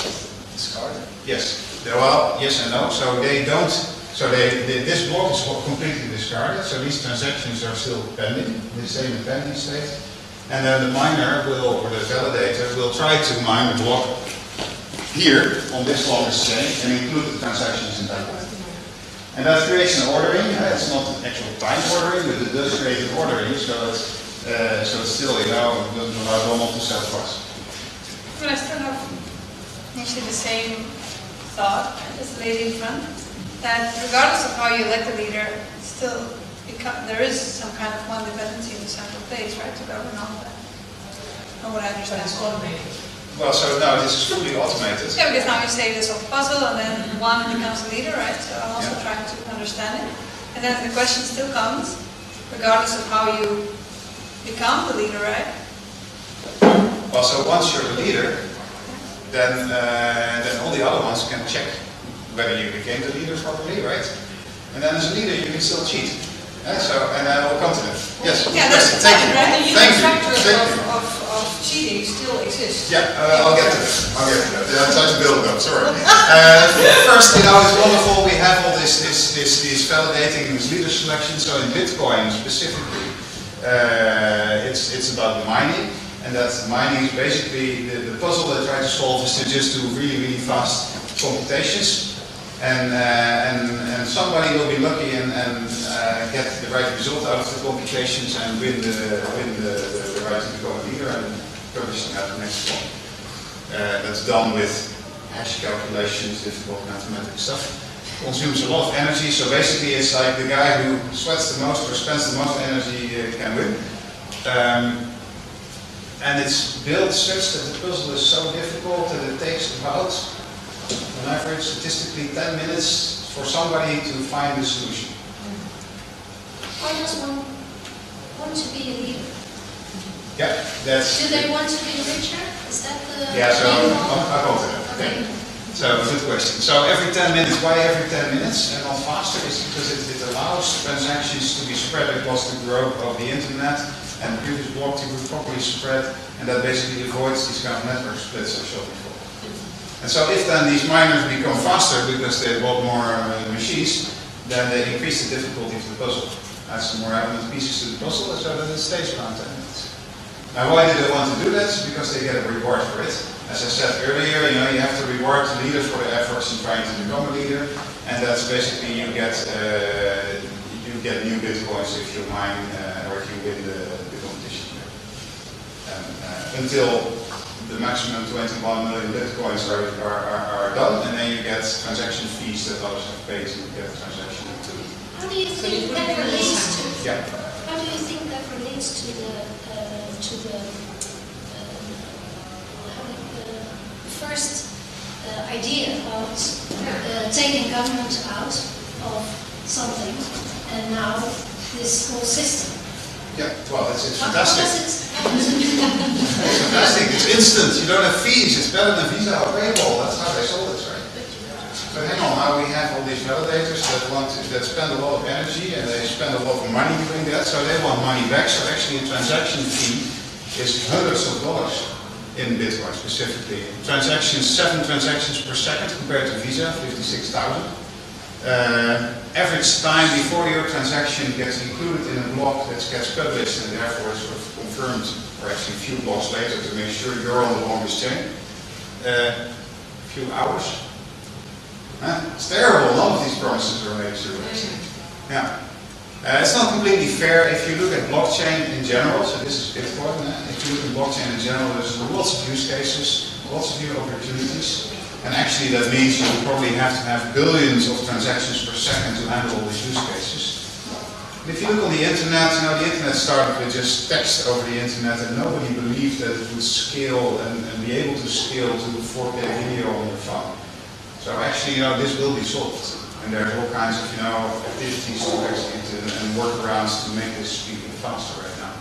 discarded? Yes. Well, yes and no. So they don't. So this block is completely discarded. So these transactions are still pending, in the same pending state. And then the miner will, or the validator, will try to mine the block here on this longest chain and include the transactions in that one. And that creates an ordering. It's not an actual time ordering, but it does create an ordering. So it's still, doesn't allow normal to set fast. But I still have actually the same thought as the lady in front, that regardless of how you elect a leader, still there is some kind of one dependency in the central place, right, to govern all of that. From what I understand. It's automated. Well, so no, this is fully automated. Yeah, because now you say this whole puzzle, and then one becomes a leader, right? So I'm also trying to understand it. And then the question still comes, regardless of how you become the leader, right? Well, so once you're the leader, then all the other ones can check whether you became the leader properly, right? And then as a leader, you can still cheat. And we'll come to that. Yes. Yeah, that's the Thank you. point, right? The Thank human factor you. of cheating still exists. Yeah, I'll get to that. I'm trying to build it up. Sorry. First, it's wonderful. We have all these validating, this leader selection. So in Bitcoin specifically, it's about mining, and that mining is basically the puzzle they try to solve is to just do really fast computations, and somebody will be lucky and get the right result out of the computations and win the right to become a leader and publish at the next one. That's done with hash calculations, difficult mathematical stuff. Consumes a lot of energy, so basically it's like the guy who sweats the most or spends the most energy can win. And it's built such that the puzzle is so difficult that it takes about, on average, statistically 10 minutes for somebody to find the solution. Why does one want to be a leader? Yeah, that's... Do they want to be richer? Is that the... Yeah, so main I'll go to that. Okay. So, good question. So every 10 minutes, why every 10 minutes and not faster? Is because it allows transactions to be spread across the globe of the internet, and the previous block to be properly spread, and that basically avoids these kind of network splits I showed before. And so if then these miners become faster because they bought more machines, then they increase the difficulty of the puzzle. Add some more element pieces to the puzzle, so that it stays around 10 minutes. Now why do they want to do that? It's because they get a reward for it. As I said earlier, you have to reward the leader for their efforts in trying to become a leader, and that's basically you get new bitcoins if you mine or if you win the competition. Until the maximum 21 million bitcoins are done, and then you get transaction fees that others have paid to get the transaction into. How do you think that relates to? Yeah. How do you think that relates to the first idea about taking government out of something, and now this whole system? Yeah, well, it's How fantastic. does it It's fantastic. It's instant. You don't have fees. It's better than Visa or PayPal. That's how they sold it, right? So hang on. Now we have all these validators that spend a lot of energy and they spend a lot of money doing that. So they want money back. So actually, a transaction fee is hundreds of dollars in Bitcoin specifically. 7 transactions per second compared to Visa, 56,000. Average time before your transaction gets included in a block that gets published and therefore sort of confirmed, or actually a few blocks later to make sure you're on the longest chain. A few hours. It's terrible. None of these promises are made true. Yeah. It's not completely fair if you look at blockchain in general. So this is Bitcoin. If you look at blockchain in general, there's lots of use cases, lots of new opportunities. And actually that means you probably have to have billions of transactions per second to handle all these use cases. But if you look on the internet, the internet started with just text over the internet, and nobody believed that it would scale and be able to scale to 4K video on your phone. So actually, this will be solved. And there's all kinds of, activities to actually and workarounds to make this speed faster right now.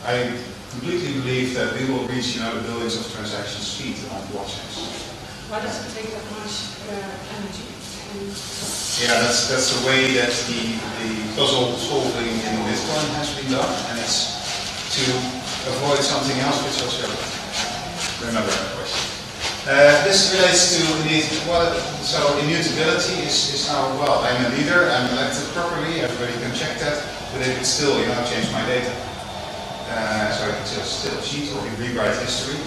I completely believe that we will reach, the billions of transaction speed on blockchains. Why does it take that much energy? Yeah, that's the way that the puzzle solving in Bitcoin has been done, and it's to avoid something else which I'll show you. Remember that question. This relates to so immutability is how, well, I'm a leader, I'm elected properly, everybody can check that, but it could still, change my data. So I can still cheat or rewrite history.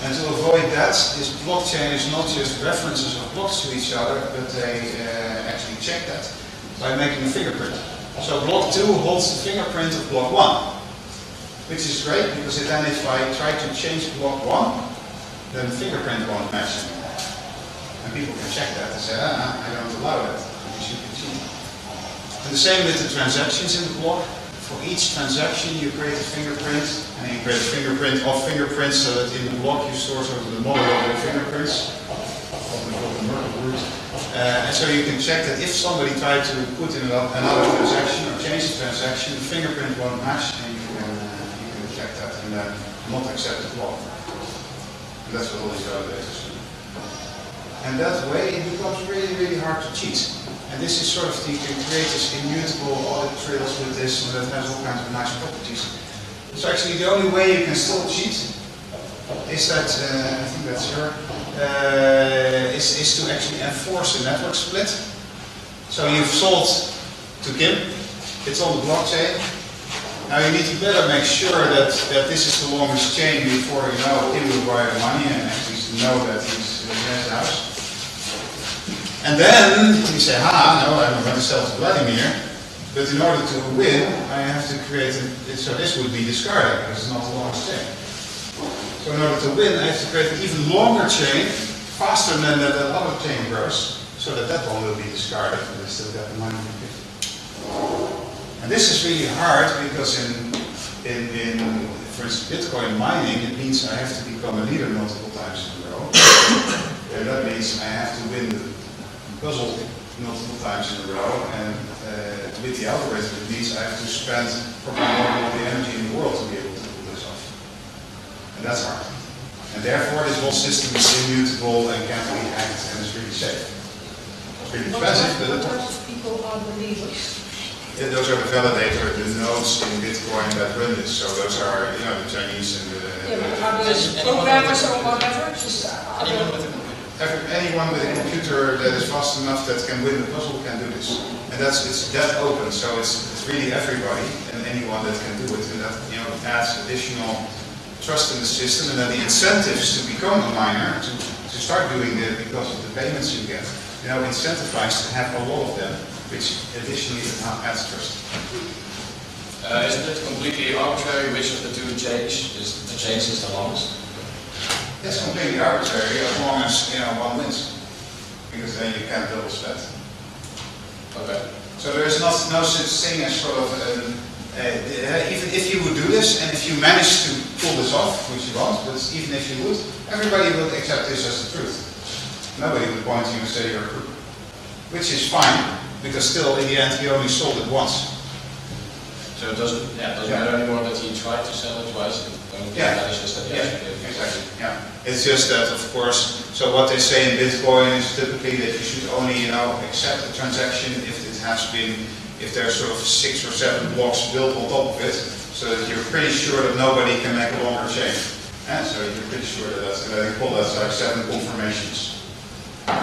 And to avoid that, this blockchain is not just references of blocks to each other, but they actually check that by making a fingerprint. So block 2 holds the fingerprint of block 1, which is great because then if I try to change block 1, then the fingerprint won't match anymore. And people can check that and say, I don't allow that, because you can cheat. And the same with the transactions in the block. For each transaction you create a fingerprint, and you create a fingerprint of fingerprints so that in the block you store sort of the model of the fingerprints, often called the Merkle root. And so you can check that if somebody tried to put in another transaction or change the transaction, the fingerprint won't match, and you can check that and then not accept the block. And that's what all these validators do. And that way it becomes really, really hard to cheat. And this is sort of you can create this immutable audit trails with this, and that has all kinds of nice properties. So actually the only way you can still cheat is that, I think that's her, is to actually enforce a network split. So you've sold to Kim, it's on the blockchain. Now you need to better make sure that this is the longest chain before Kim will wire money and actually know that he's in his house. And then you say, no, I'm going to sell to Vladimir, but in order to win, I have to create so this would be discarded because it's not the longest chain. So in order to win, I have to create an even longer chain, faster than that other chain grows, so that one will be discarded and they still get the money from it. And this is really hard because for instance, Bitcoin mining, it means I have to become a leader multiple times in a row. And that means I have to win the puzzle multiple times in a row, and with the algorithm it means I have to spend probably more of the energy in the world to be able to pull this off. And that's hard. And therefore this whole system is immutable and can't be hacked and is really safe. It's really expensive, but it works. People are believers. Yeah, those are the validator, the nodes in Bitcoin that run this. So those are, the Chinese and the... Are those programmers or whatever? Just anyone with a computer that is fast enough that can win the puzzle can do this. And it's that open, so it's really everybody and anyone that can do it. And that adds additional trust in the system, and then the incentives to become a miner, to start doing it because of the payments you get, incentivized to have a lot of them, which additionally adds trust. Isn't it completely arbitrary which of the two chains is the longest? It's completely arbitrary as long as one wins, because then you can't double spend. Okay. So there is no such thing as sort of even if you would do this, and if you manage to pull this off, which you won't, but even if you would, everybody would accept this as the truth. Nobody would point to you and say you're a crook, which is fine, because still in the end he only sold it once. So it doesn't matter anymore that he tried to sell it twice. Exactly. Yeah. It's just that, of course. So what they say in Bitcoin is typically that you should only, accept a transaction if there's sort of 6 or 7 blocks built on top of it, so that you're pretty sure that nobody can make a longer chain. And so you're pretty sure that they call that like 7 confirmations. I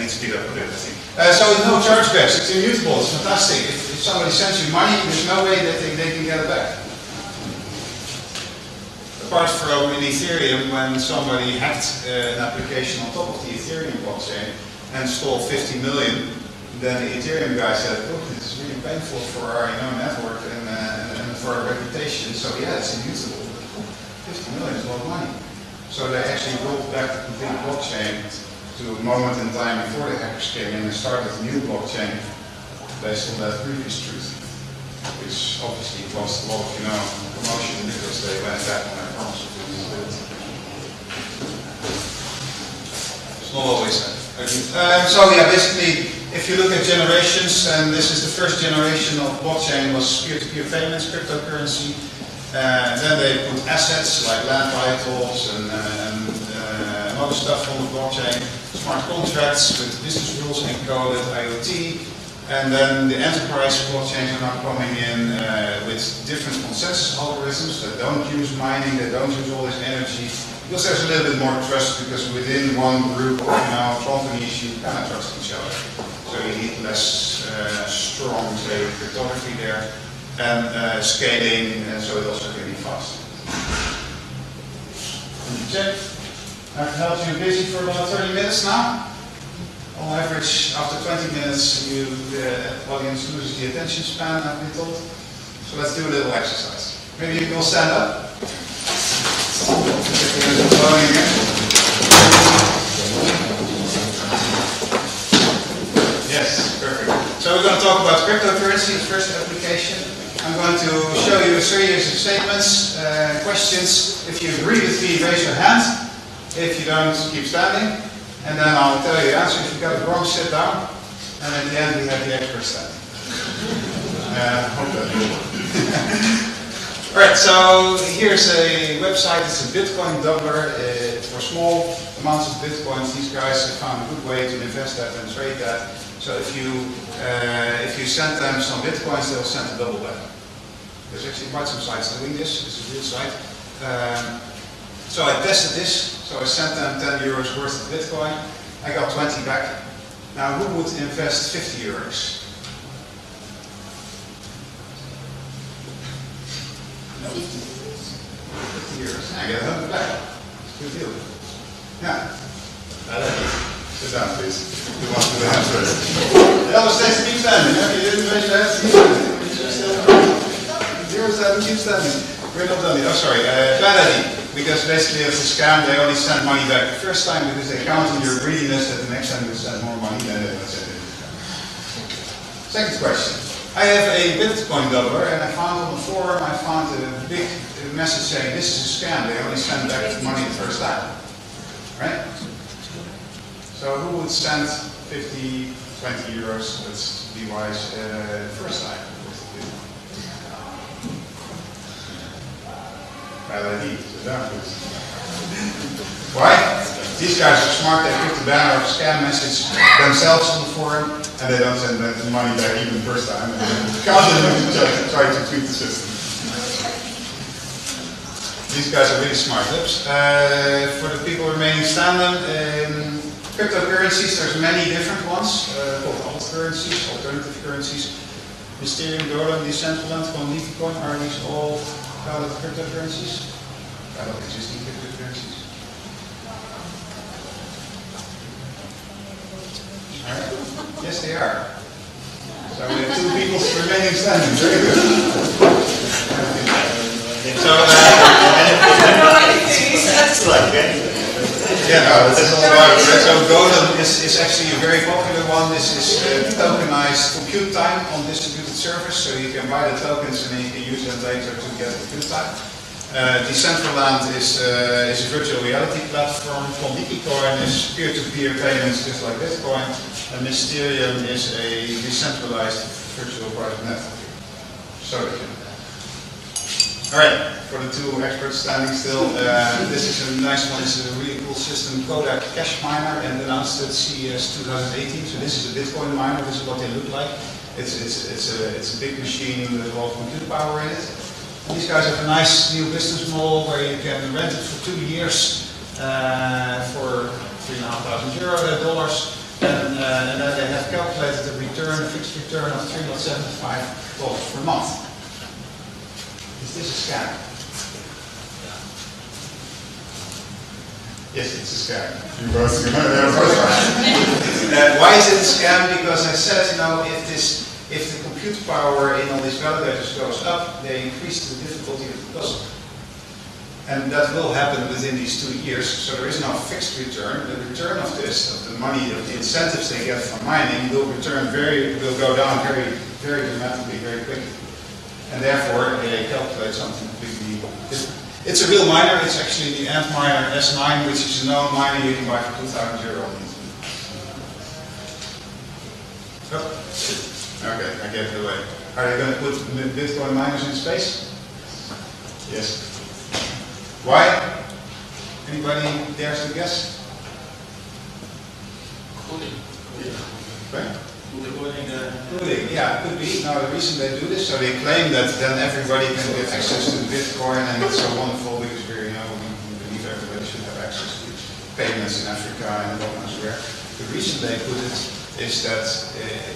need to speed up a bit, I think. So no chargebacks, it's immutable, it's fantastic. If somebody sends you money, there's no way that they can get it back. Apart from in Ethereum, when somebody hacked an application on top of the Ethereum blockchain and stole 50 million, then the Ethereum guy said, this is really painful for our network and for our reputation, so yeah, it's immutable. 50 million is a lot of money. So they actually rolled back the complete blockchain to a moment in time before the hackers came in and started a new blockchain based on that previous truth, which obviously cost a lot of promotion because they went back on their promise of immutability. It's not always that. So yeah, basically if you look at generations, and this is the first generation of blockchain was peer-to-peer payments, cryptocurrency. Then they put assets like land titles and other stuff on the blockchain, smart contracts with business rules encoded, IoT. And then the enterprise blockchains are now coming in with different consensus algorithms that don't use mining, that don't use all this energy. Because there's a little bit more trust, because within one group of companies you cannot trust each other. So you need less strong, say, cryptography there. And scaling, so it also can be fast. And you check. I've held you busy for about 30 minutes now. On average, after 20 minutes, the audience loses the attention span, I've been told. So let's do a little exercise. Maybe you can all stand up. Yes, perfect. So we're going to talk about cryptocurrency, the first application. I'm going to show you a series of statements, questions. If you agree with me, raise your hand. If you don't, keep standing. And then I'll tell you the answer. If you got it wrong, sit down. And at the end, we have the expert standing. Hope that Alright, so here's a website. It's a Bitcoin doubler. For small amounts of Bitcoins, these guys have found a good way to invest that and trade that. So if you send them some Bitcoins, they'll send a double back. There's actually quite some sites doing this. This is a real site. So I tested this. So I sent them 10 euros worth of Bitcoin. I got 20 back. Now who would invest 50 euros? No. 50 euros. I get 100 back. It's a good deal. Yeah. Sit down, please. Who wants to do the hand first? Elvis, thanks, keep standing. You didn't raise your hands. Keep standing. We're not done yet. Oh, sorry. Bad idea. Because basically it's a scam. They only send money back the first time because they count on your greediness that the next time you send more money, then they will send it. Second question. I have a Bitcoin doubler and I found on the forum, I found a big message saying this is a scam. They only send back money the first time. Right? So who would send 50, 20 euros, let's be wise, first time? Bad idea. Why? These guys are smart. They put the banner of scam message themselves on the forum, and they don't send the money back even the first time. And they count on them to try to tweak the system. These guys are really smart. For the people remaining standing, cryptocurrencies, there's many different ones called alt currencies, alternative currencies. Mysterium, Dollar, Decentraland, Coin, are these all valid cryptocurrencies? Valid existing cryptocurrencies? Right. Yes, they are. So we have two people remaining standing. Very good. So, yeah, no, that's all about it. So Golem is actually a very popular one. This is tokenized compute time on distributed servers, so you can buy the tokens and then you can use them later to get compute time. Decentraland is a virtual reality platform. Coin is peer-to-peer payments just like Bitcoin. And Mysterium is a decentralized virtual private network. So alright, for the two experts standing still, this is a nice one. This is a really cool system, Kodak Cash Miner, and announced at CES 2018. So this is a Bitcoin miner. This is what they look like. It's a big machine with a lot of compute power in it. And these guys have a nice new business model where you can rent it for 2 years for €3,500, dollars, and then they have calculated a return, a fixed return of $375 per month. Is this a scam? Yes, it's a scam. You both right. Why is it a scam? Because I said, if the compute power in all these validators goes up, they increase the difficulty of the puzzle. And that will happen within these 2 years, so there is no fixed return. The return of this, of the money, of the incentives they get from mining, will go down very, very dramatically, very quickly. And therefore, they calculate something completely different. It's a real miner. It's actually the Antminer S9, which is a known miner you can buy for €2,000 on the internet. Okay, I gave it away. Are they going to put Bitcoin miners in space? Yes. Why? Anybody dares to guess? Coding. Okay. Coding. Yeah, could be. Now the reason they do this, so they claim that then everybody can get access to Bitcoin, and it's so wonderful because we believe everybody should have access to payments in Africa and God knows where. The reason they put it is that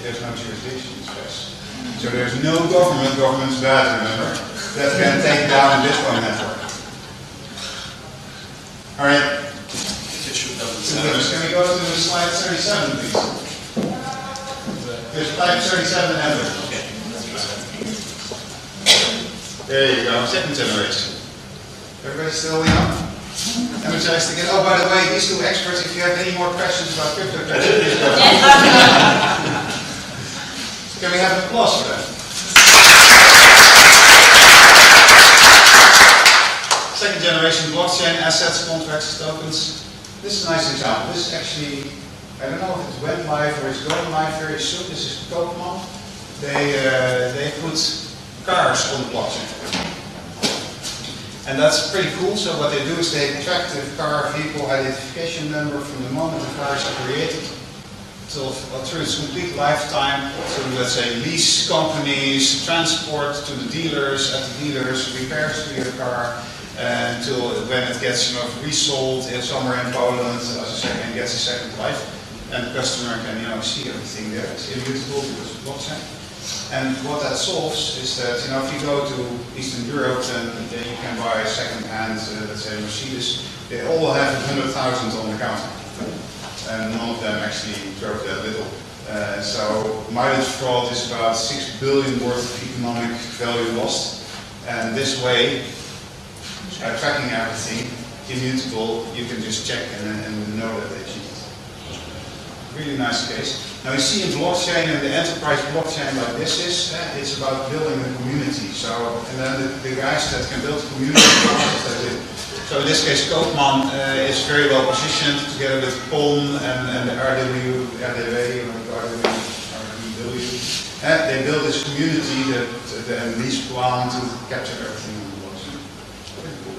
there's no jurisdiction in space. So there's no government's bad, remember, that can take down the Bitcoin network. All right. Can we go to slide 37, please? There's slide 37 and okay. There you go, second generation. Everybody still young? Energized again. Oh, by the way, these two experts, if you have any more questions about cryptocurrency, please go. Can we have applause for that? Second generation blockchain, assets, contracts, tokens. This is a nice example. This is actually, I don't know if it went live or it's going live very soon. This is Pokemon. They put cars on the blockchain. And that's pretty cool. So what they do is they track the car vehicle identification number from the moment the car is created through its complete lifetime, to, let's say, lease companies, transport to the dealers, at the dealers, repairs to your car, until when it gets resold somewhere in Poland as a second, gets a second life, and the customer can see everything there. It's immutable because of blockchain. And what that solves is that if you go to Eastern Europe, then you can buy a second-hand, let's say, Mercedes. They all have 100,000 on the counter, and none of them actually drove that little. So mileage fraud is about 6 billion worth of economic value lost, and this way, tracking everything, immutable, you can just check and know that they cheated. Really nice case. Now you see in blockchain, and the enterprise blockchain like this is, it's about building a community. So, and then the guys that can build a community, so in this case, Koopman is very well positioned together with PON and the RWW. They build this community and lease plan to capture everything on the blockchain. Pretty cool.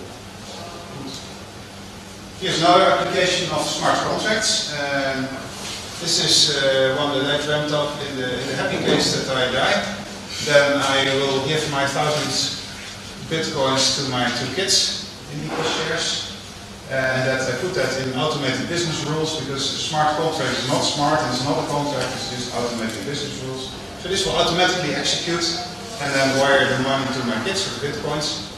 Here's another application of smart contracts. This is one that I dreamt up in the happy case that I die. Then I will give my 1,000 bitcoins to my 2 kids in equal shares. And that I put that in automated business rules, because a smart contract is not smart and it's not a contract, it's just automated business rules. So this will automatically execute and then wire the money to my kids for bitcoins.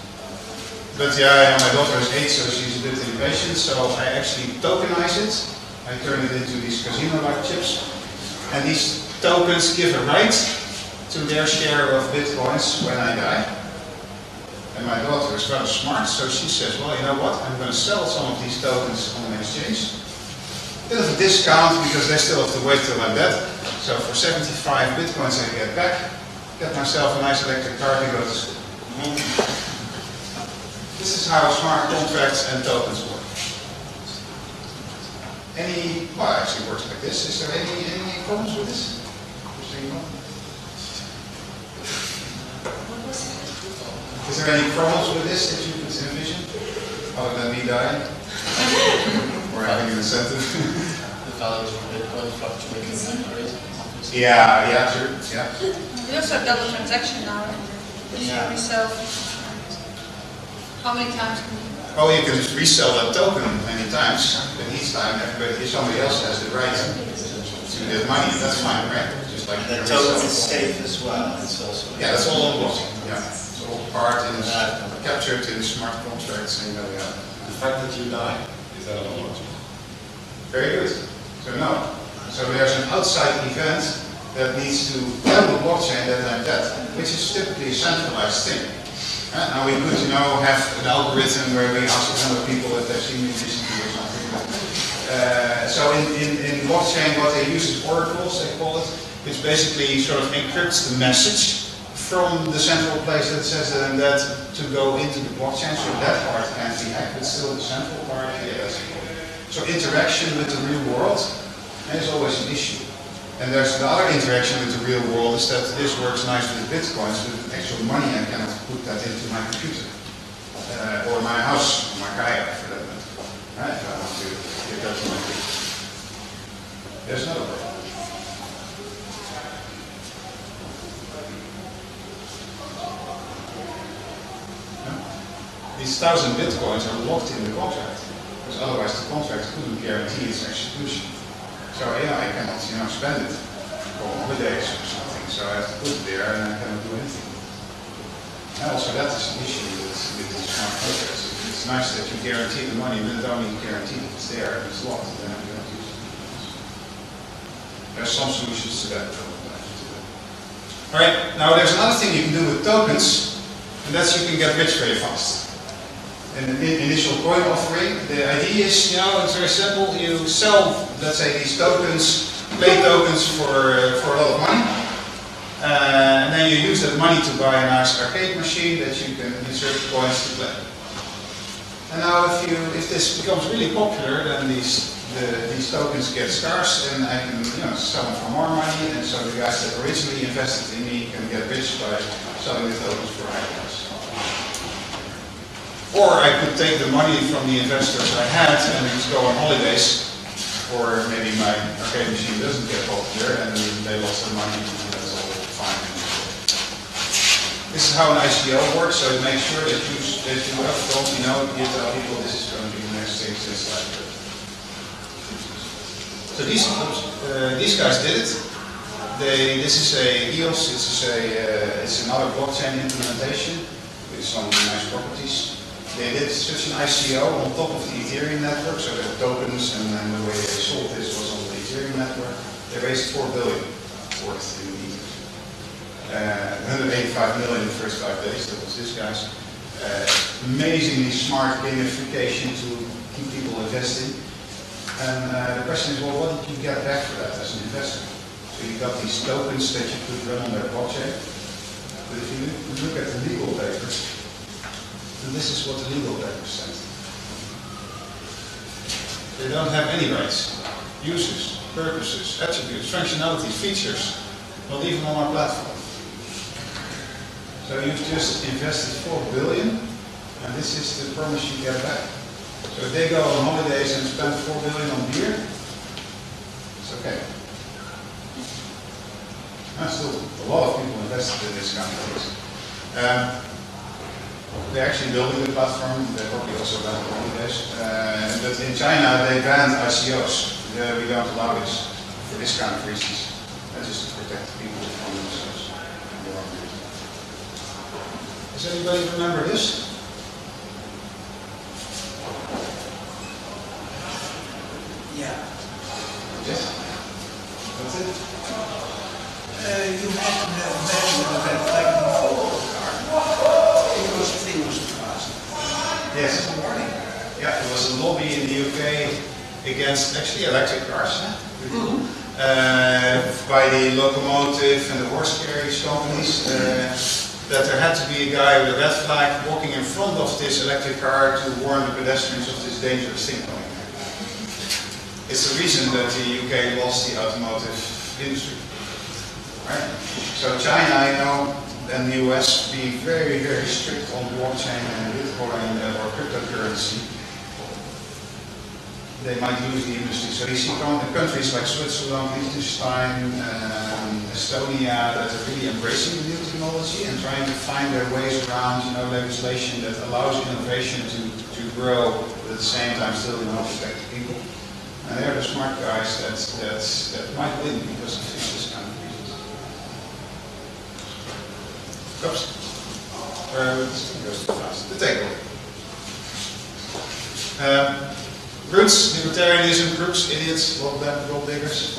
But yeah, my daughter is 8, so she's a bit impatient, so I actually tokenize it. I turn it into these casino-like chips. And these tokens give a right to their share of bitcoins when I die. And my daughter is rather smart, so she says, well, you know what, I'm going to sell some of these tokens on an exchange. A bit of a discount, because they still have to wait till I'm dead. So for 75 bitcoins I get back, get myself a nice electric car to go to school. This is how smart contracts and tokens work. Well, it actually works like this. Is there any problems with this? Is there any problems with this that you could envision? Other than me dying? Or having an incentive? The values of Bitcoin fluctuating and crazy. Yeah, true. Yeah. We also have double transaction now. Yeah. We sell. How many times can you? Oh, you can just resell that token many times, but each time somebody else has the right to get money. That's fine, right? Just like the token is safe as well. It's also that's all on blockchain. Yeah, it's all part in captured in smart contracts and The fact that you die, is that on blockchain? Very good. So no. So there's an outside event that needs to tell the blockchain that I'm dead, which is typically a centralized thing. Now we could, have an algorithm where we ask 100 people if they've seen me recently or something. So in blockchain, what they use is oracles, they call it, which basically sort of encrypts the message from the central place that says that I'm dead to go into the blockchain. So that part can't be hacked, but still the central part, yes. So interaction with the real world is always an issue. And there's the other interaction with the real world is that this works nice with bitcoins, but with actual money I cannot put that into my computer. Or my house, or my kayak for that matter. Right? If I want to give that to my kids. There's another problem. These 1,000 bitcoins are locked in the contract, because otherwise the contract couldn't guarantee its execution. So yeah, I cannot, spend it for holidays or something. So I have to put it there and I cannot do anything. And also that is an issue with these smart contracts. It's nice that you guarantee the money, but it only guaranteed if it's there. If it's locked, then you don't use it. There's some solutions to that. All right. Now there's another thing you can do with tokens, and that's you can get rich very fast. In the initial coin offering, the idea is, it's very simple. You sell, let's say, these tokens, play tokens for a lot of money, and then you use that money to buy a nice arcade machine that you can insert coins to play. And now, if this becomes really popular, then these tokens get scarce, and I can, sell them for more money. And so the guys that originally invested in me can get rich by selling the tokens for high price. Or I could take the money from the investors I had and just go on holidays, or maybe my arcade machine doesn't get popular and they lost their money and that's all fine. This is how an ICO works, so it makes sure that you upfront, you tell people this is going to be the next stage, just like that. So these guys did it. This is a EOS, it's another blockchain implementation with some nice properties. They did such an ICO on top of the Ethereum network, so the tokens and the way they sold this was on the Ethereum network. They raised $4 billion worth in Ether. 185 million in the first 5 days, that was this guy's. Amazingly smart gamification to keep people investing. And the question is, well, what did you get back for that as an investor? So you got these tokens that you could run on their blockchain. But if you look at the legal papers, and this is what the legal papers said. They don't have any rights, uses, purposes, attributes, functionalities, features, not even on our platform. So you've just invested $4 billion, and this is the promise you get back. So if they go on holidays and spend $4 billion on beer, it's okay. And still, a lot of people invested in this kind of things. They're actually building the platform. They probably also banned holidays. But in China, they banned ICOs. We don't allow this for this kind of reasons. Just to protect people from themselves. Does anybody remember this? Yeah. Yes. That's it. You had to have been like before. It was famous for us. Yes. In the morning. Yeah, there was a lobby in the UK against actually electric cars. By the locomotive and the horse carriage companies, that there had to be a guy with a red flag walking in front of this electric car to warn the pedestrians of this dangerous thing coming. It's the reason that the UK lost the automotive industry. Right? So China, and the US being very, very strict on blockchain and Bitcoin or cryptocurrency, they might lose the industry. So you see countries like Switzerland, Liechtenstein, Estonia that are really embracing the new technology and trying to find their ways around legislation that allows innovation to grow, but at the same time still protect people. And they're the smart guys that might win because of this kind of reasons. Oops. It goes too fast. The takeaway. Roots, libertarianism, crooks, idiots, gold diggers.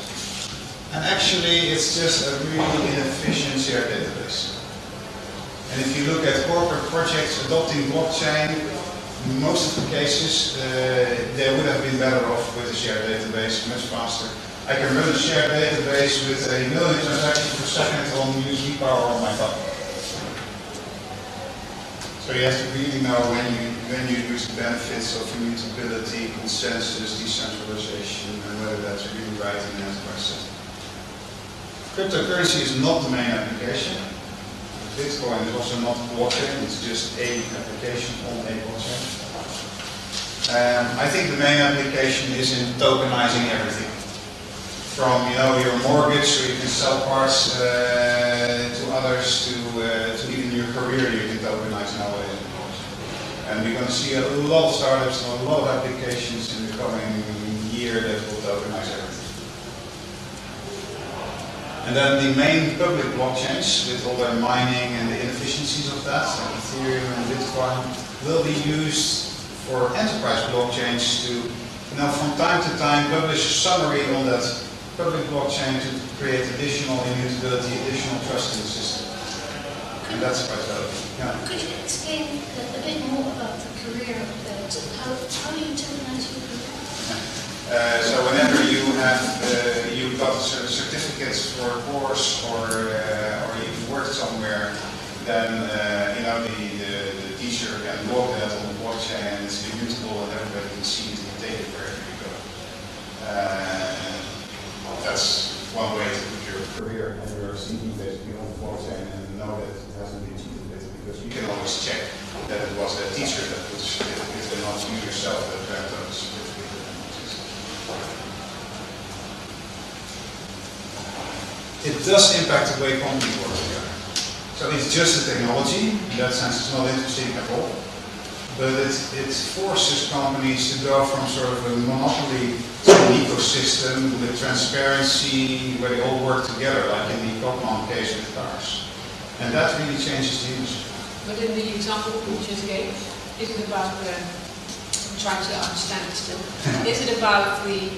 And actually it's just a really inefficient shared database. And if you look at corporate projects adopting blockchain, in most of the cases they would have been better off with a shared database, much faster. I can run a shared database with 1 million transactions per second on USB power on my phone. So you have to really know when you use the benefits of immutability, consensus, decentralization, and whether that's really right in an enterprise setting. Cryptocurrency is not the main application. Bitcoin is also not blockchain, it's just a application on a blockchain. I think the main application is in tokenizing everything. From your mortgage, so you can sell parts to others, to even your career you can tokenize nowadays. And we're going to see a lot of startups and a lot of applications in the coming year that will tokenize everything. And then the main public blockchains, with all their mining and the inefficiencies of that, like Ethereum and Bitcoin, will be used for enterprise blockchains to, from time to time, publish a summary on that public blockchain to create additional immutability, additional trust in the system. And that's quite relevant. Yeah. Could you explain a bit more about the career? How do you tokenize your career? So whenever you have you got certificates for a course or you worked somewhere, then the teacher can log that on the blockchain and it's immutable and everybody can see it and take it wherever you go. That's one way to put your career and your CV basically on the blockchain and know that it hasn't been cheated with, because you can always check that it was the teacher that put the certificate and not you yourself that grabbed those certificates. It does impact the way companies work together. So it's just a technology, in that sense it's not interesting at all. But it forces companies to go from sort of a monopoly to an ecosystem with transparency, where they all work together, like in the Katleen case with cars. And that really changes the industry. But in the example you just gave, is it about I'm trying to understand it still. Is it about the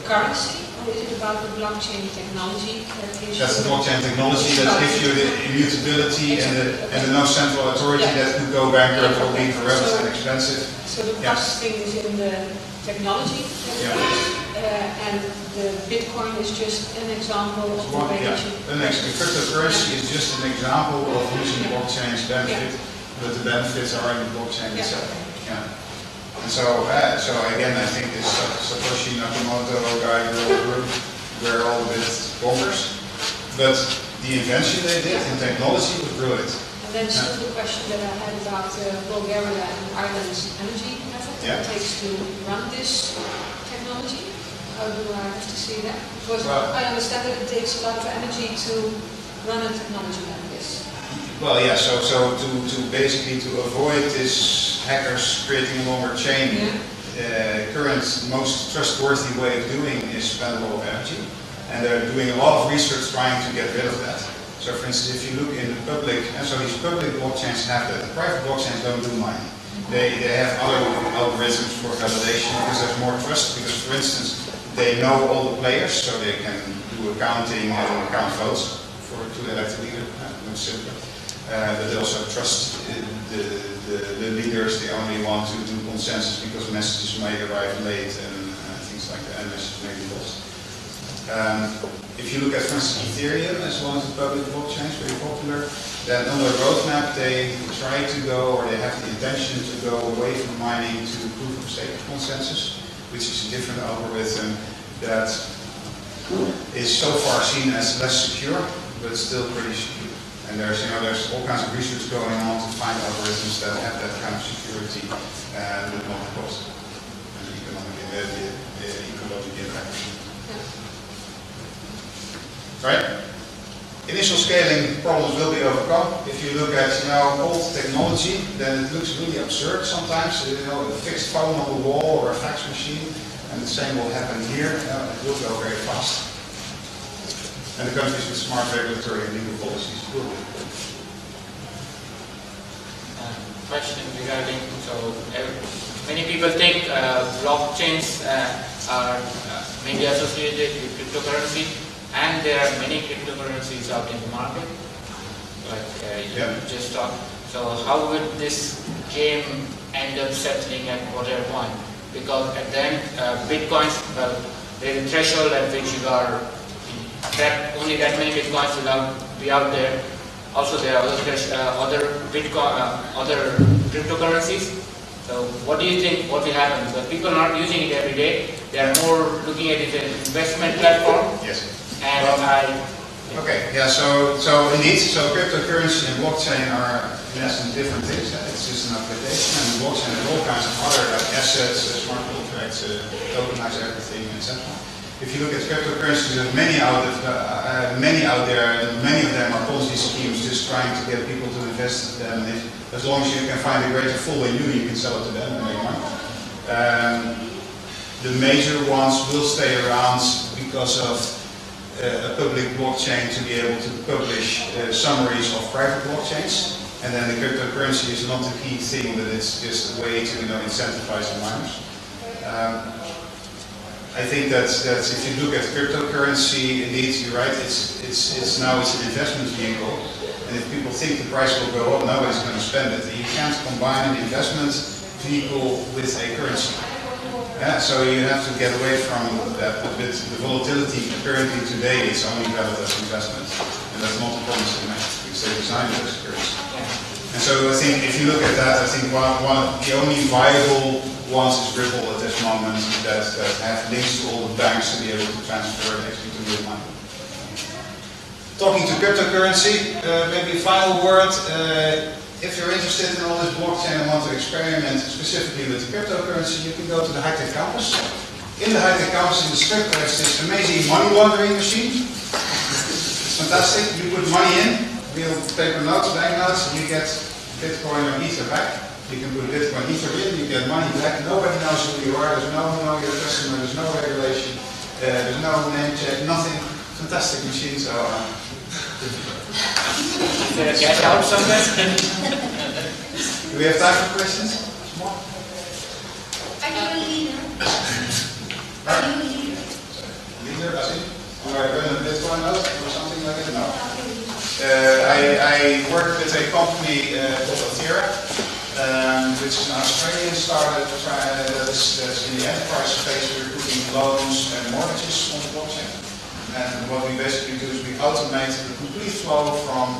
currency? Is it about the blockchain technology? That's the blockchain technology that gives you the immutability and the no central authority that could go bankrupt or be corrupt and expensive. So the processing is in the technology, and the Bitcoin is just an example of the way that you... Cryptocurrency is just an example of using blockchain's benefit, but the benefits are in the blockchain itself. Yeah. And so again, I think this Satoshi Nakamoto guy group were all a bit bonkers, but the invention they did in technology was brilliant. And then still the question that I had about Bulgaria and Ireland's energy effort it takes to run this technology. How do I have to see that? Because I understand that it takes a lot of energy to run a technology like this. Well, yeah. So to basically to avoid this hackers creating a longer chain, current most trustworthy way of doing is spend a lot of energy, and they're doing a lot of research trying to get rid of that. So, for instance, if you look in the public, and so these public blockchains have that. The private blockchains don't do mining. They have other algorithms for validation because there's more trust. Because, for instance, they know all the players, so they can do accounting and count votes to elect a leader. Much simpler. But they also trust the leaders. They only want to do consensus because messages may arrive late and things like that, and messages may be lost. If you look at, for instance, Ethereum as one of the public blockchains, very popular, then on their roadmap they try to go, or they have the intention to go away from mining to proof of stake consensus, which is a different algorithm that is so far seen as less secure, but still pretty secure. And there's all kinds of research going on to find algorithms that have that kind of security and not cost and the ecological impact. Right? Initial scaling problems will be overcome. If you look at old technology, then it looks really absurd sometimes. A fixed phone on the wall or a fax machine, and the same will happen here. It will go very fast. And the countries with smart regulatory and legal policies will do. Question regarding, many people think blockchains are maybe associated with cryptocurrency, and there are many cryptocurrencies out in the market, like you just talked. So how would this game end up settling at whatever point? Because at the end, bitcoins, there's a threshold at which you are that only that many bitcoins will be out there. Also, there are other cryptocurrencies. So, what do you think? What will happen? Because people are not using it every day. They are more looking at it as an investment platform. Yes. And Okay, yeah, so indeed, cryptocurrency and blockchain are in essence different things. It's just an application, and blockchain has all kinds of other like assets, smart contracts, tokenize everything, etc. If you look at cryptocurrencies, there's many out there, and many of them are Ponzi schemes, just trying to get people to invest in them. And as long as you can find a greater fool in you can sell it to them and make money. The major ones will stay around because of a public blockchain to be able to publish summaries of private blockchains, and then the cryptocurrency is not the key thing, but it's just a way to incentivize the miners. I think that if you look at cryptocurrency, indeed you're right. It's now an investment vehicle, and if people think the price will go up, nobody's going to spend it. You can't combine an investment vehicle with a currency. Yeah, so you have to get away from that. The volatility currently today is only valid as investment, and that's not a promise to make because they designed it as currency. And so I think if you look at that, I think the only viable ones is Ripple at this moment that have links to all the banks to be able to transfer and actually to real money. Talking to cryptocurrency, maybe a final word. If you're interested in all this blockchain and want to experiment specifically with cryptocurrency, you can go to the high-tech campus. In the high-tech campus in the strip, there's this amazing money laundering machine. It's fantastic. You put money in, real paper notes, bank notes, and you get Bitcoin or Ether back. You can put Bitcoin Ether in, you get money back. Nobody knows who you are. There's no know your customer. There's no regulation. There's no name check. Nothing. Fantastic machine. So. Is there a cash out somewhere? Do we have time for questions? Are you a leader? Are you a leader? Leader, as in? Do I run a Bitcoin node or something like that? No. I work with a company called Athera, which is an Australian startup that's in the enterprise space. We're putting loans and mortgages on the blockchain. And what we basically do is we automate the complete flow from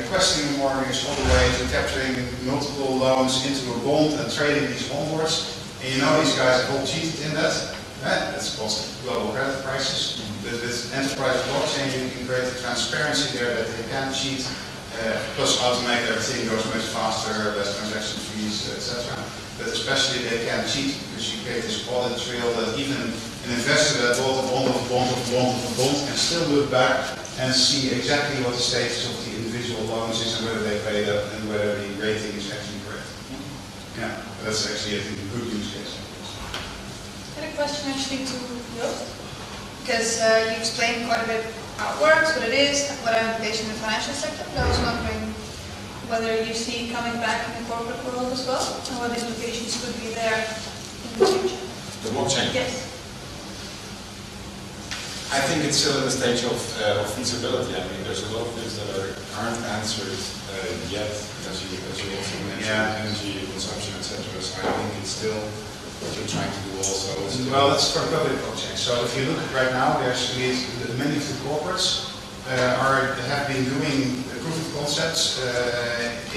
requesting a mortgage all the way to capturing multiple loans into a bond and trading these onwards. And these guys have all cheated in that. That's caused global credit crisis. But with enterprise blockchain, you can create a transparency there that they can cheat, plus automate everything goes much faster, less transaction fees, etc. But especially they can cheat because you create this audit trail that even an investor that bought a bond of a bond of a bond of a bond can still look back and see exactly what the status of the individual loans is and whether they paid up and whether the rating is actually correct. Yeah, that's actually I think a good use case. I had a question actually to Joost, because you explained quite a bit how it works, what it is, what implication in the financial sector, but I was wondering whether you see it coming back in the corporate world as well, and what implications could be there in the future. The blockchain? Yes. I think it's still in the stage of feasibility. I mean, there's a lot of things that aren't answered yet, as you also mentioned, energy consumption, etc. So I think it's still what you're trying to do also. Well, that's for public blockchain. So if you look right now, there's many of the corporates have been doing proof of concepts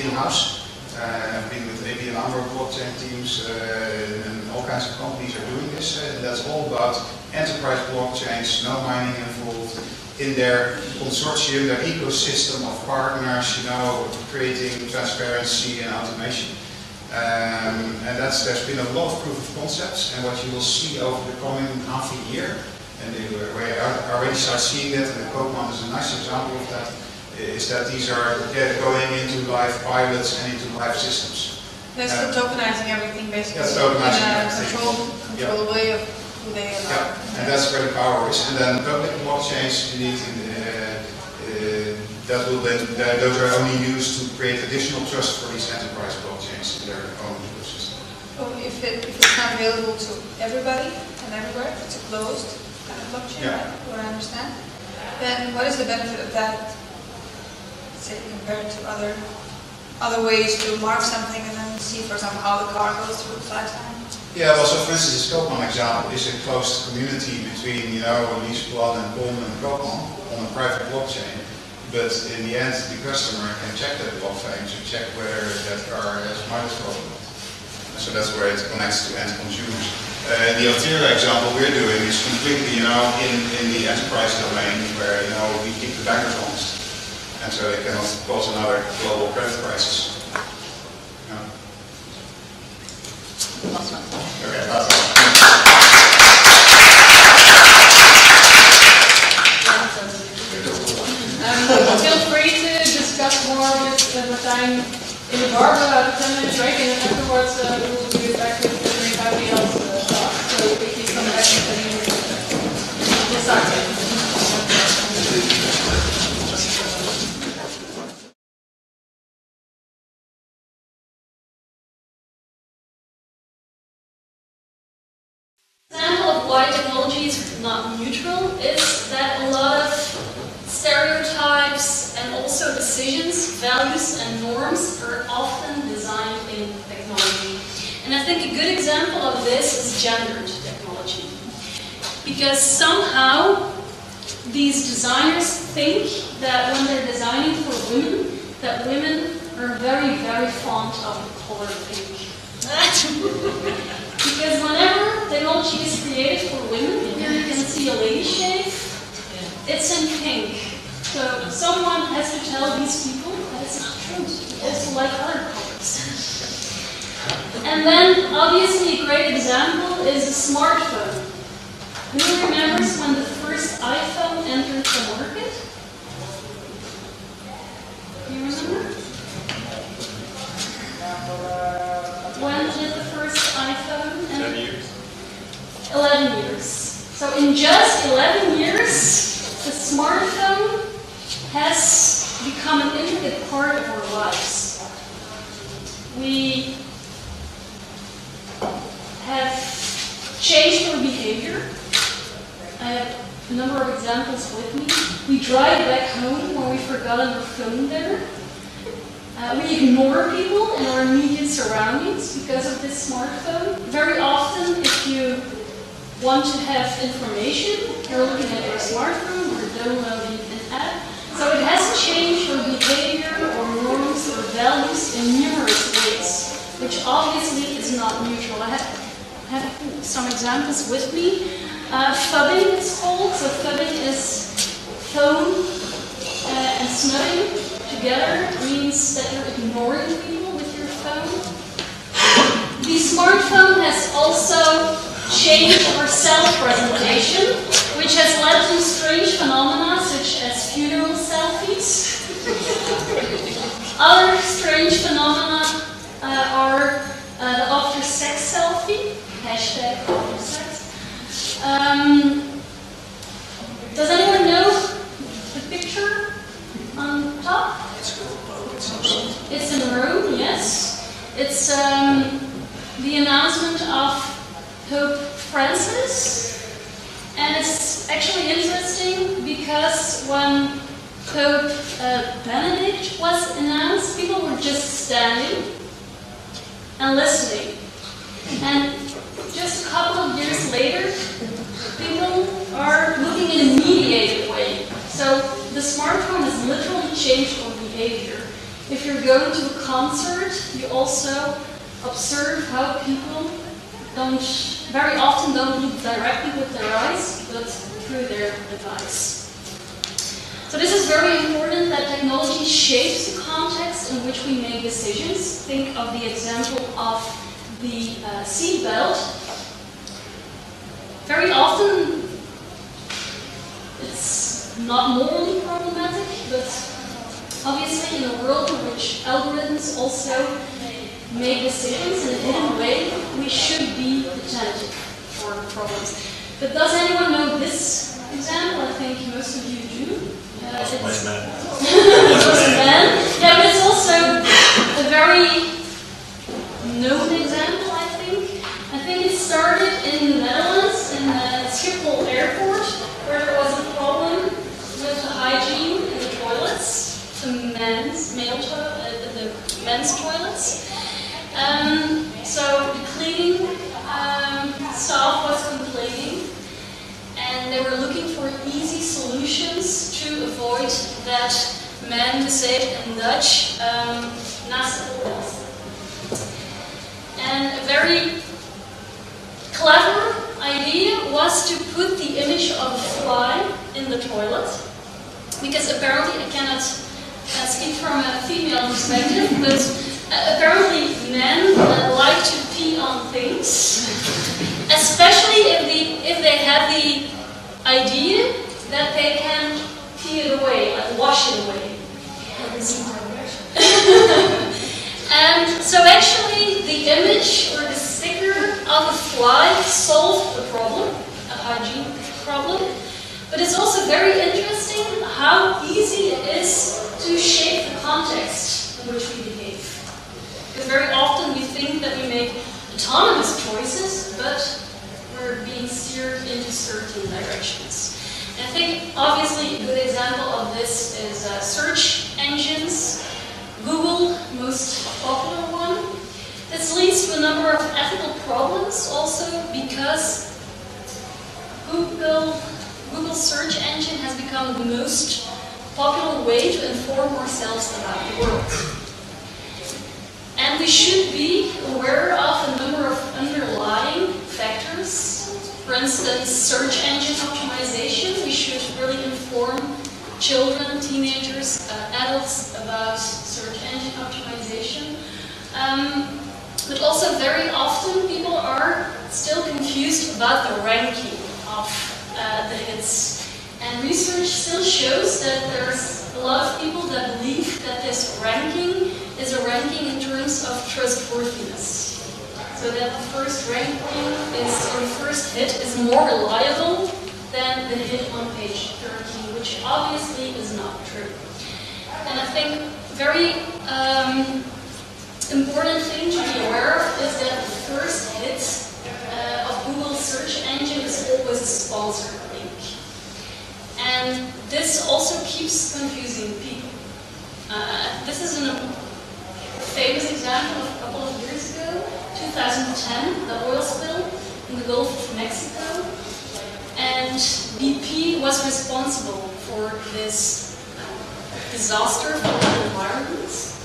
in-house. I've been with maybe a number of blockchain teams and all kinds of companies are doing this. And that's all about enterprise blockchains, no mining involved, in their consortium, their ecosystem of partners, creating transparency and automation. And there's been a lot of proof of concepts, and what you will see over the coming half a year, and we already start seeing that, and the Koopman is a nice example of that, is that these are going into live pilots and into live systems. That's the tokenizing everything basically. That's tokenizing everything. Control way of who they allow. Yeah, and that's where the power is. And then public blockchains, indeed, those are only used to create additional trust for these enterprise blockchains in their own ecosystem. So if it's not available to everybody and everywhere, it's a closed kind of blockchain, right? What I understand, then what is the benefit of that, say, compared to other ways to mark something and then see, for example, how the car goes through its lifetime? Yeah, well, so for instance, the Koopman example is a closed community between, Liesplan and Pon and Koopman on a private blockchain. But in the end, the customer can check that blockchain to check whether that car has mileage problem. So that's where it connects to end consumers. The Altera example we're doing is completely, in the enterprise domain where, we keep the bankers honest. And so they cannot cause another global credit crisis. Last one. Okay, last one. Feel free to discuss more with Martijn in the bar for about a 10-minute break, and then afterwards we will be back with everybody else talk. So if you come back and we'll start. Example of why technology is not neutral is that a lot of stereotypes and also decisions, values and norms are often designed in technology. And I think a good example of this is gendered technology. Because somehow these designers think that when they're designing for women, that women are very, very fond of the color pink. Because whenever technology is created for women, here you can see a lady shave, it's in pink. So someone has to tell these people that it's not true. They also like other colors. And then, obviously, a great example is the smartphone. Who remembers when the first iPhone entered the market? Do you remember? When did the first iPhone enter? 10 years. 11 years. So in just 11 years, the smartphone has become an intricate part of our lives. We have changed our behavior. I have a number of examples with me. We drive back home when we've forgotten our phone there. We ignore people in our immediate surroundings because of this smartphone. Very often, if you want to have information, you're looking at your smartphone or downloading an app. So it has changed your behavior or norms or values in numerous ways, which obviously is not neutral. I have some examples with me. Fubbing is called. So fubbing is phone and snubbing together means that you're ignoring people with your phone. The smartphone has also changed our self-presentation, which has led to strange phenomena such as funeral selfies. Other strange phenomena are the after-sex selfie, hashtag after-sex. Does anyone know the picture on top? It's in Rome, yes. It's the announcement of Pope Francis, and it's actually interesting because when Pope Benedict was announced, people were just standing and listening. And just a couple of years later, people are looking in a mediated way. So the smartphone has literally changed our behavior. If you're going to a concert, you also observe how people very often don't look directly with their eyes, but through their device. So this is very important that technology shapes the context in which we make decisions. Think of the example of the seat belt. Very often it's not morally problematic, but obviously in a world in which algorithms also make decisions in a hidden way, we should be attentive for problems. But does anyone know this example? I think most of you do. It's a man. Yeah, but it's also a very known example, I think. I think it started in the Netherlands, in Schiphol Airport, where there was a problem with the hygiene in the toilets, the men's toilets. So the cleaning staff was complaining, and they were looking for easy solutions to avoid that men, we say it in Dutch, naast de oorlog. And a very clever idea was to put the image of a fly in the toilet, because apparently, I cannot speak from a female perspective, but apparently men like to pee on things, especially if they have the idea that they can pee it away, like wash it away. And so actually the image or the sticker of a fly solved the problem, a hygiene problem, but it's also very interesting how easy it is to shape the context in which we behave. Because very often we think that we make autonomous choices, but we're being steered into certain directions. And I think obviously a good example of this is search engines. Google, most popular one. This leads to a number of ethical problems also, because Google search engine has become the most popular way to inform ourselves about the world. And we should be aware of a number of underlying factors. For instance, search engine optimization. We should really inform children, teenagers, adults about search engine optimization. But also very often people are still confused about the ranking of the hits. And research still shows that there's a lot of people that believe that this ranking is a ranking in terms of trustworthiness. So that the first ranking or the first hit is more reliable than the hit on page 13, which obviously is not true. And I think very important thing to be aware of is that the first hit of Google search engine is always a sponsored link. And this also keeps confusing people. This is a famous example of a couple of years ago, 2010, the oil spill in the Gulf of Mexico. And BP was responsible for this disaster for the environment.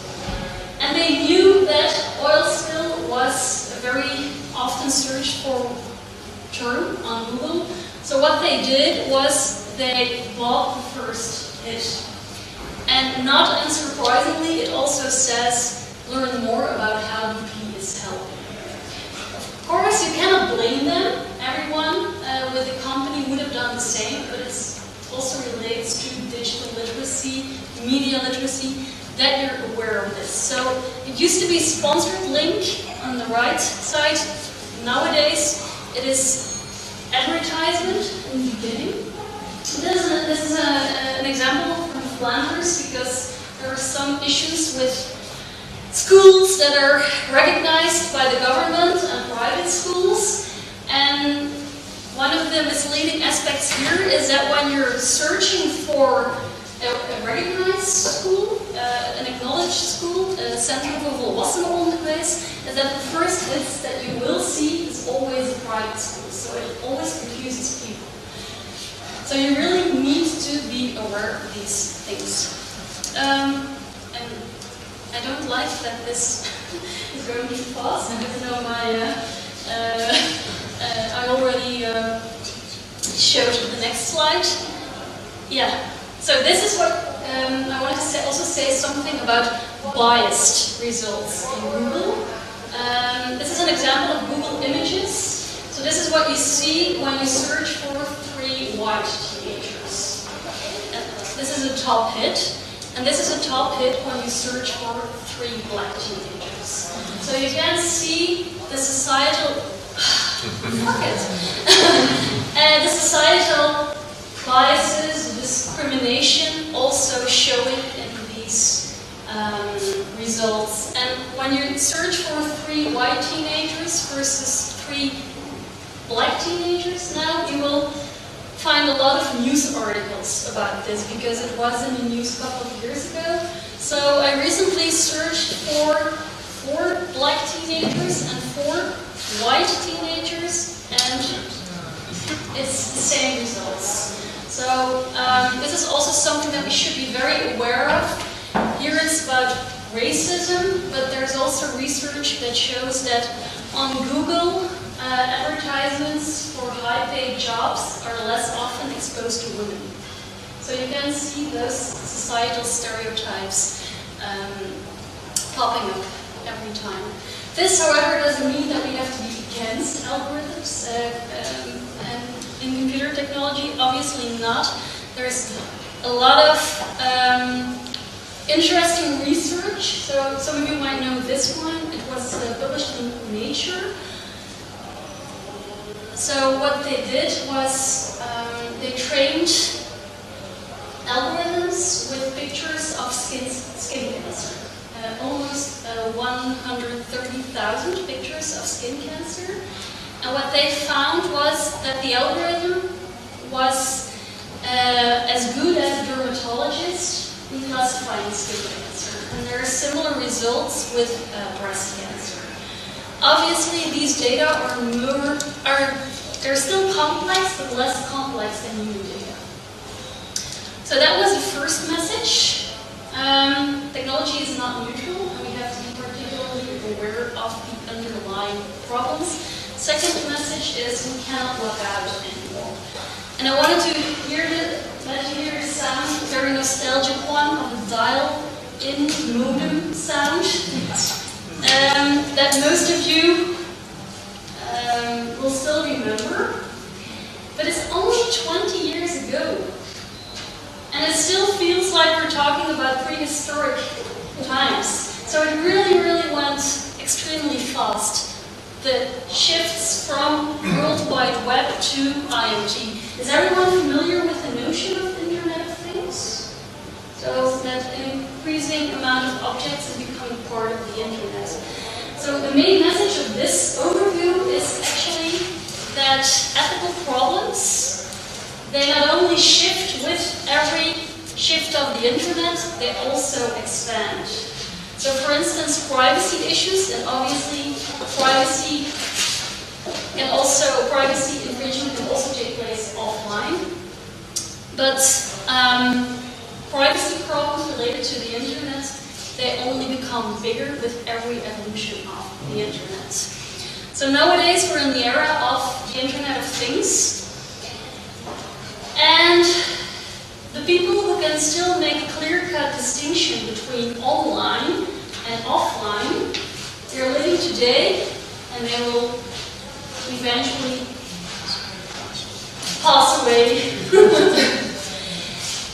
And they knew that oil spill was a very often searched for term on Google. So what they did was they bought the first hit. And not unsurprisingly, it also says, learn more about how BP is helping. Of course, you cannot blame them. Everyone with a company would have done the same, but it also relates to digital literacy, media literacy, that you're aware of this. So it used to be sponsored link on the right side. Nowadays, it is advertisement in the beginning. This is an example from Flanders, because there are some issues with schools that are recognized by the government and private schools. And one of the misleading aspects here is that when you're searching for a recognized school, an acknowledged school, a center for volwassenen onderwijs, is that the first hits that you will see is always a private school. So it always confuses people. So you really need to be aware of these things. And I don't like that this is going too fast. I don't know I already showed the next slide. Yeah. So this is what I wanted to also say something about biased results in Google. This is an example of Google Images. So this is what you see when you search for 3 white teenagers. This is a top hit. And this is a top hit when you search for 3 black teenagers. So you can see the societal... Fuck it. The societal biases, discrimination also showing in these results. And when you search for 3 white teenagers versus 3 black teenagers now, you will find a lot of news articles about this, because it was in the news a couple of years ago. So I recently searched for 4 black teenagers and 4 white teenagers, and it's the same results. So this is also something that we should be very aware of. Here it's about racism, but there's also research that shows that On Google, advertisements for high-paid jobs are less often exposed to women. So you can see those societal stereotypes popping up every time. This, however, doesn't mean that we have to be against algorithms and in computer technology. Obviously not. There's a lot of interesting research. So some of you might know this one. It was published in Nature. So what they did was they trained algorithms with pictures of skin cancer. Almost 130,000 pictures of skin cancer. And what they found was that the algorithm was as good as a dermatologist in classifying skin cancer. And there are similar results with breast cancer. Obviously, these data they're still complex, but less complex than human data. So that was the first message. Technology is not neutral, and we have to be particularly aware of the underlying problems. Second message is we cannot log out anymore. And I wanted to let you hear the sound, very nostalgic one, of the dial-in modem sound that most of you will still remember. But it's only 20 years ago. And it still feels like we're talking about prehistoric times. So it really, really went extremely fast. The shifts from World Wide Web to IoT. Is everyone familiar with the notion of Internet of Things? So that increasing amount of objects is becoming part of the Internet. So the main message of this overview is actually that ethical problems, they not only shift with every shift of the Internet, they also expand. So for instance, privacy issues, and obviously privacy infringement can also take place offline. But privacy problems related to the Internet, they only become bigger with every evolution of the Internet. So nowadays we're in the era of the Internet of Things. And the people who can still make a clear-cut distinction between online and offline, they're living today, and they will eventually pass away.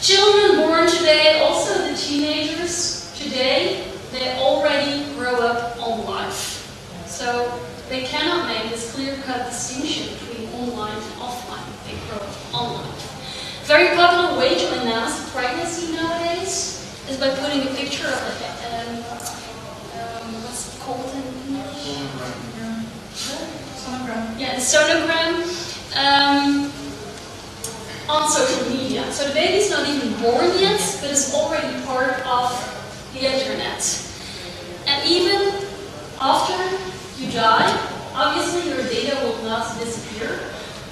Children born today, also the teenagers today, they already grow up on life. So they cannot make this clear-cut distinction between online and offline. They grow up on life. Very popular way to announce pregnancy nowadays is by putting a picture of what's it called in English? Sonogram. Yeah, the sonogram on social media. So the baby's not even born yet, but is already part of the Internet. And even after you die, obviously your data will not disappear.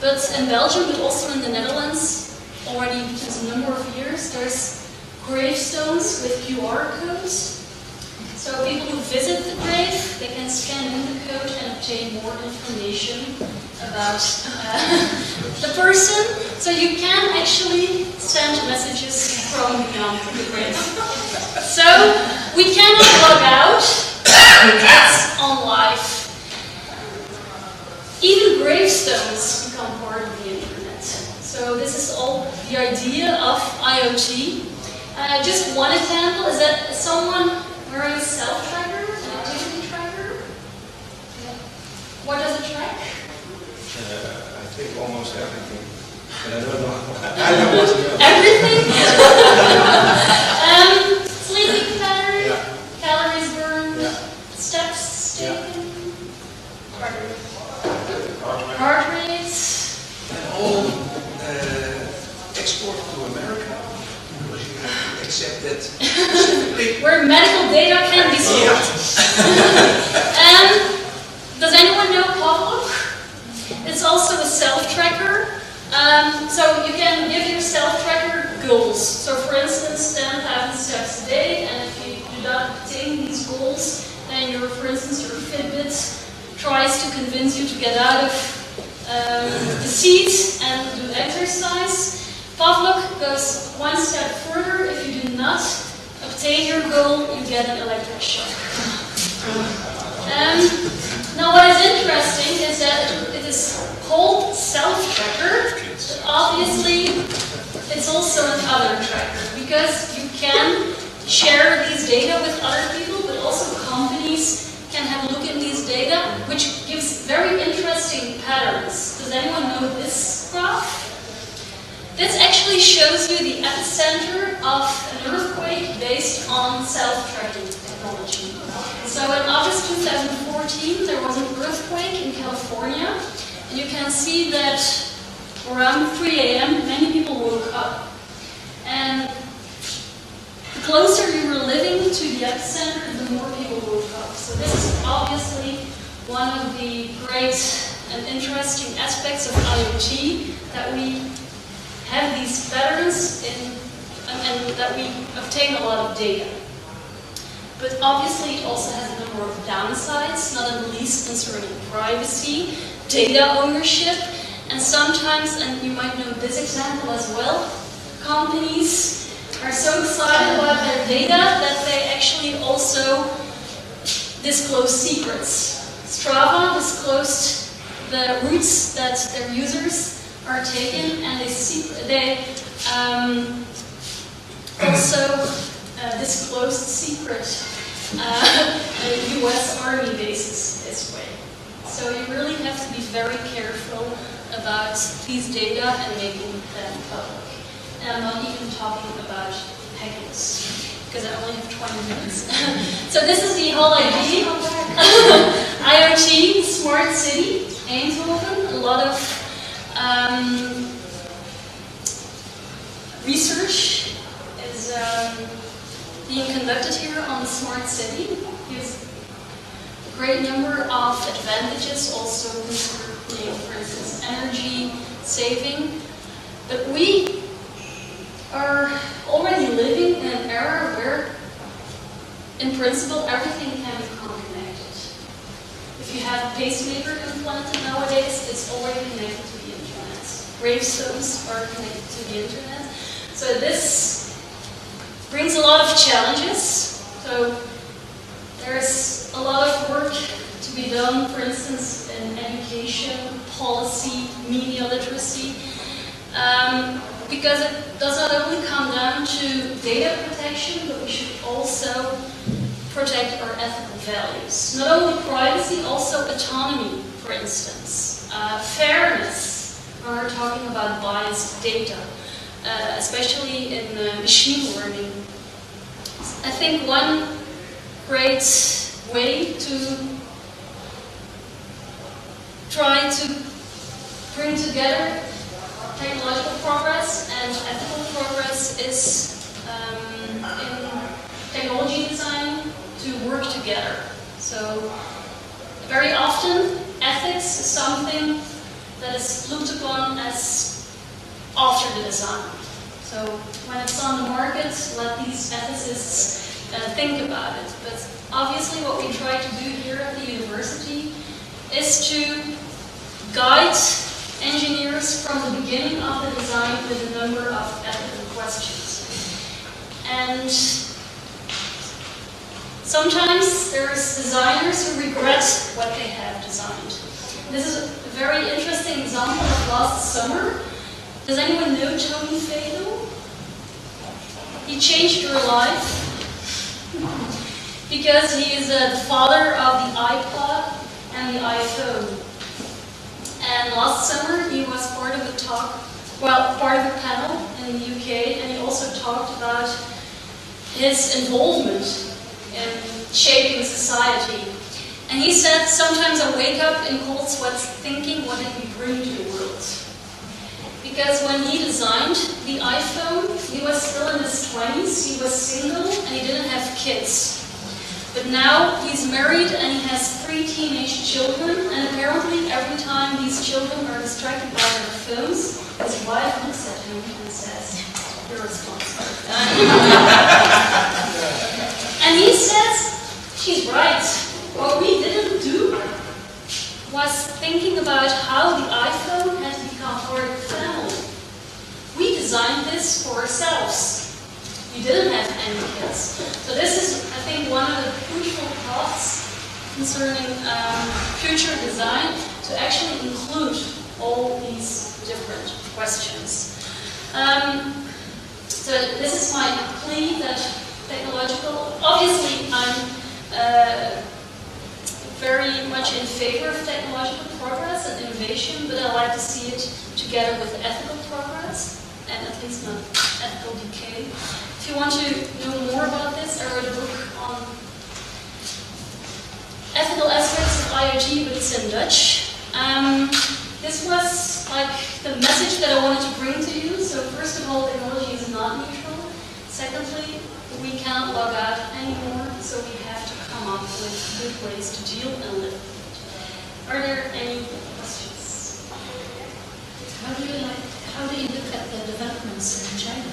But in Belgium, but also in the Netherlands, already since a number of years, there's gravestones with QR codes. So people who visit the grave, they can scan in the code and obtain more information about the person. So you can actually send messages from beyond the grave. So we cannot log out. It's on life. Even gravestones become part of the Internet. So this is all the idea of IoT. Just one example is that someone wearing a self-tracker, an activity tracker. What does it track? I think almost everything. But I don't know. I don't want to know. Everything? Sleeping pattern, calories burned, steps taken, heart rate. And all exported to America, because you have to accept that specifically. Where medical data can be stored. Does anyone know Pavlov? It's also a self-tracker. So you can give your self-tracker goals. So for instance, 10,000 steps a day, and if you do not attain these goals, then for instance, your Fitbit tries to convince you to get out of the seat and do exercise. Pavlov goes one step further. If you do not obtain your goal, you get an electric shock. Now what is interesting is that it is called self-tracker, but obviously it's also an other tracker, because you can share these data with other people, but also companies can have a look at these data, which gives very interesting patterns. Does anyone know this graph? This actually shows you the epicenter of an earthquake based on self-tracking technology. So in August 2014, there was an earthquake in California, and you can see that around 3 a.m. many people woke up. And the closer you were living to the epicenter, the more people woke up. So this is obviously one of the great and interesting aspects of IoT, that we have these patterns and that we obtain a lot of data. But obviously it also has a number of downsides, not at least concerning privacy, data ownership, and sometimes, and you might know this example as well, companies are so excited about their data that they actually also disclose secrets. Strava disclosed the routes that their users are taken, and they also disclosed secret US Army bases this way. So you really have to be very careful about these data and making them public. And I'm not even talking about hackers, because I only have 20 minutes. So this is the whole idea. IoT, smart city, Eindhoven, a lot of research is being conducted here on the smart city. Gives a great number of advantages, also concerning, for instance, energy saving. But we are already living in an era where, in principle, everything can become connected. If you have a pacemaker implanted nowadays, it's already connected to the internet. Gravestones are connected to the internet. So this brings a lot of challenges. So there's a lot of work to be done, for instance, in education, policy, media literacy, because it does not only come down to data protection, but we should also protect our ethical values. Not only privacy, also autonomy, for instance. Fairness, when we're talking about biased data, especially in machine learning. I think one great way to try to bring together technological progress and ethical progress is in technology design to work together. So very often ethics is something that is looked upon as after the design. So when it's on the market, let these ethicists think about it. But obviously what we try to do here at the university is to guide engineers from the beginning of the design with a number of ethical questions. And sometimes there's designers who regret what they have designed. This is a very interesting example of last summer. Does anyone know Tony Velde? He changed your life because he is the father of the iPod and the iPhone. And last summer he was part of a panel in the UK, and he also talked about his involvement in shaping society. And he said, sometimes I wake up in cold sweats thinking, what did we bring to the world? Because when he designed the iPhone, he was still in his 20s, he was single, and he didn't have kids. But now he's married and he has 3 teenage children, and apparently every time these children are distracted by their phones, his wife looks at him and says, "You're responsible." And he says, she's right. What we didn't do was thinking about how the iPhone has become part of the family. We designed this for ourselves. We didn't have any kids. So this is, I think, one of the crucial thoughts concerning future design, to actually include all these different questions. So this is my plea that technological, obviously I'm very much in favor of technological progress and innovation, but I like to see it together with ethical progress, and at least not ethical decay. If you want to know more about this, I wrote a book on ethical aspects of IoT, but it's in Dutch. This was like the message that I wanted to bring to you. So first of all, technology is not neutral. Secondly, we cannot log out anymore, so we have to come up with good ways to deal and live with it. Are there any questions? How do you look at the developments in China?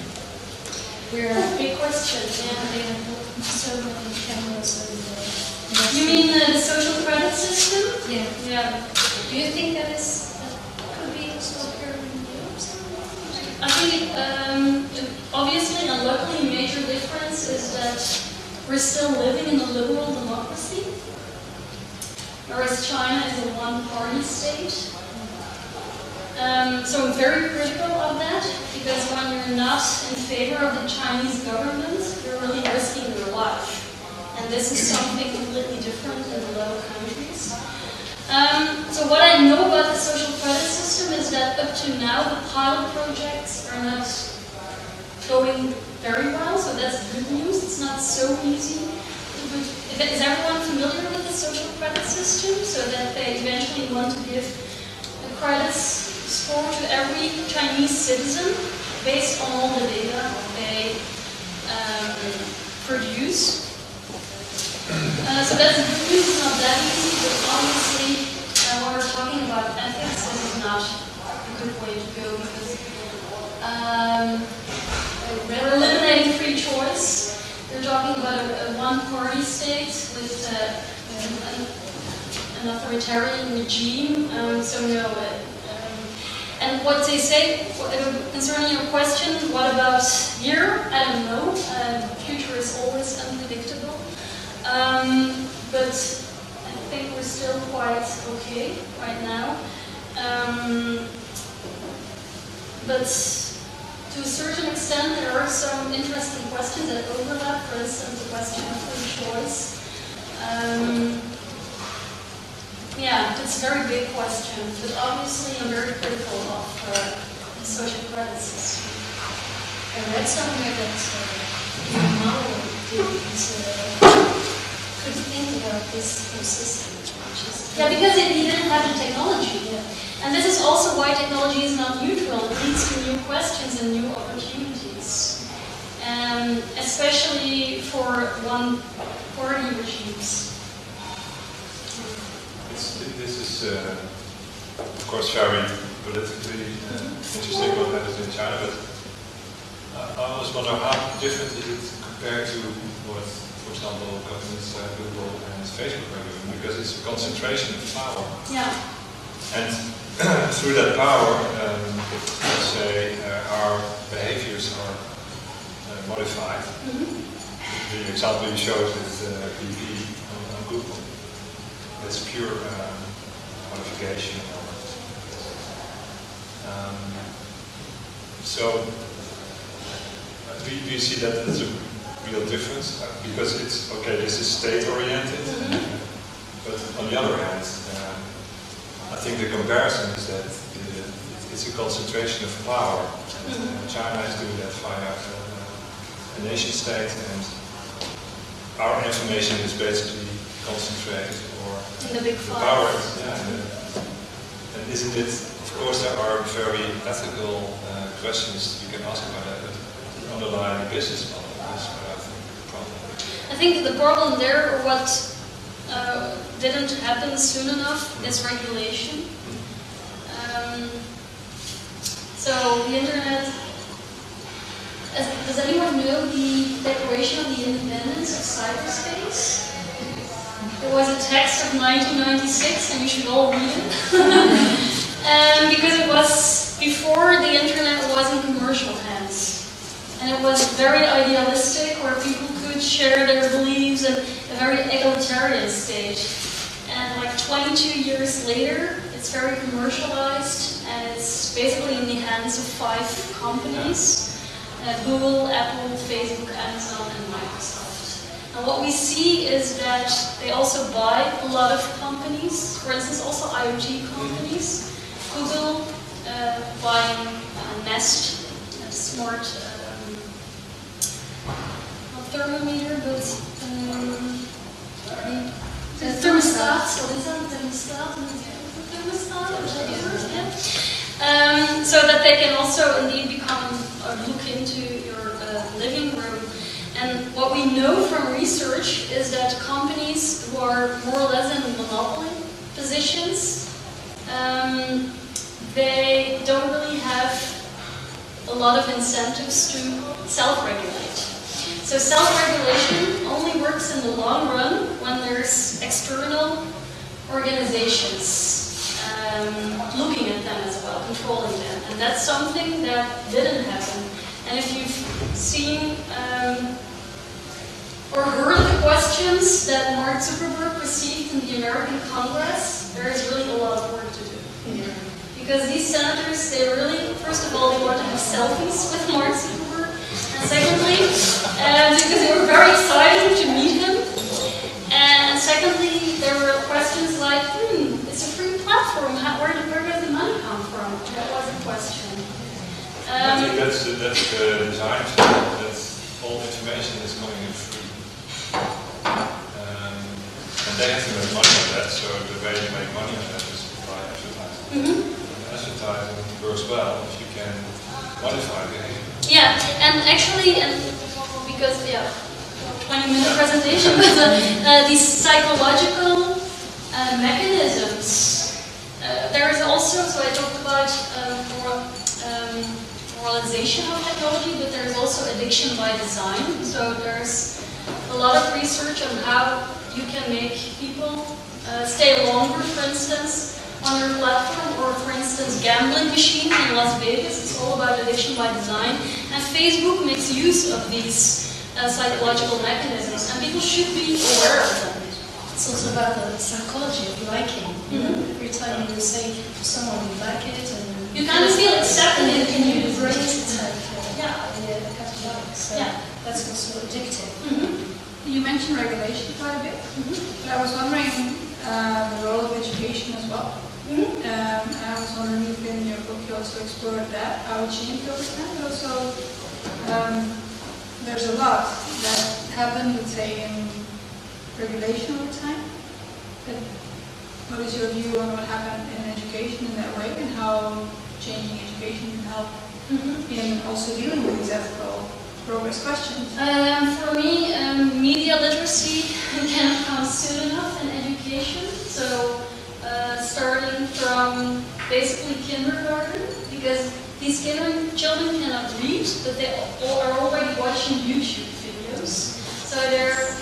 Big question. Yeah, they have so many cameras and you mean the social credit system? Yeah. Yeah. Do you think that could be also here in Europe? I think obviously and luckily a major difference is that we're still living in a liberal democracy, whereas China is a one-party state. So I'm very critical of that, because when you're not in favor of the Chinese government, you're really risking your life. And this is something completely different in the lower countries. So what I know about the social credit system is that up to now the pilot projects are not going very well, so that's good news. It's not so easy. Is everyone familiar with the social credit system? So that they eventually want to give a credit score to every Chinese citizen based on all the data they produce. So that's the good news. It's not that easy, but obviously when we're talking about ethics, this is not a good way to go, because we're eliminating free choice. We're talking about a one-party state with an authoritarian regime. So no. And what they say concerning your question, what about here? I don't know. The future is always unpredictable. But I think we're still quite okay right now. But to a certain extent, there are some interesting questions that overlap. For instance, the question of free choice. Yeah, it's a very big question, but obviously I'm very critical of the social credit system. I read somewhere that Mao could think about this whole system. Yeah, because he didn't have the technology yet. And this is also why technology is not neutral. It leads to new questions and new opportunities. Especially for one-party regimes. This is, of course, very politically interesting what happens in China, but I always wonder how different is it compared to what, for example, governments Google and Facebook are doing, because it's a concentration of power. Yeah. And through that power, let's say, our behaviors are modified. The example you showed with BP on Google. It's pure modification. So, do you see that as a real difference? Because it's, okay, this is state-oriented, but on the other hand, I think the comparison is that it's a concentration of power. China is doing that via a nation state, and our information is basically concentrated, or the power is, and isn't it, of course there are very ethical questions you can ask about that, but the underlying business model is what I think the problem. I think the problem there, or what didn't happen soon enough, is regulation. So the internet, does anyone know the Declaration of the Independence of Cyberspace? It was a text of 1996, and you should all read it. Because it was before the internet was in commercial hands. And it was very idealistic, where people could share their beliefs at a very egalitarian stage. And like 22 years later, it's very commercialized, and it's basically in the hands of 5 companies. Google, Apple, Facebook, Amazon, and Microsoft. And what we see is that they also buy a lot of companies, for instance also IoT companies. Google buying Nest, a smart, not thermometer, but thermostat, what is that? So that they can also indeed become look into your living room. And what we know from research is that companies who are more or less in monopoly positions, they don't really have a lot of incentives to self-regulate. So self-regulation only works in the long run when there's external organizations looking at them as well, controlling them. And that's something that didn't happen. And if you've seen or heard the questions that Mark Zuckerberg received in the American Congress, there is really a lot of work to do. Yeah. Because these senators, they really, first of all, they want to have selfies with Mark Zuckerberg. And secondly, because they were very excited to meet him. And secondly, there were questions like, it's a free platform, where does the money come from? That was the question. I think that's the design, that all information is coming in free. And they have to make money on that, so the way you make money on that is by advertising. And advertising works well if you can modify behavior. Yeah, and actually, because, 20-minute presentation, but these psychological mechanisms, there is also, so I talked about moralization of technology, but there's also addiction by design. So there's a lot of research on how you can make people stay longer, for instance, on your platform, or for instance, gambling machines in Las Vegas. It's all about addiction by design. And Facebook makes use of these psychological mechanisms, and people should be aware of them. It's also about the psychology of liking. Every time you say to someone you like it, and you kind of feel accepted in your brain. It's like so that's also addictive. You mentioned regulation quite a bit, but I was wondering the role of education as well. And I was wondering if in your book you also explored that, how it changed over time, but also there's a lot that happened, let's say, in regulation over time. But what is your view on what happened in education in that way, and how changing education can help in also dealing with these ethical progress questions? For me, media literacy can come soon enough in education. So starting from basically kindergarten, because these children cannot read, but they are already watching YouTube videos. So they're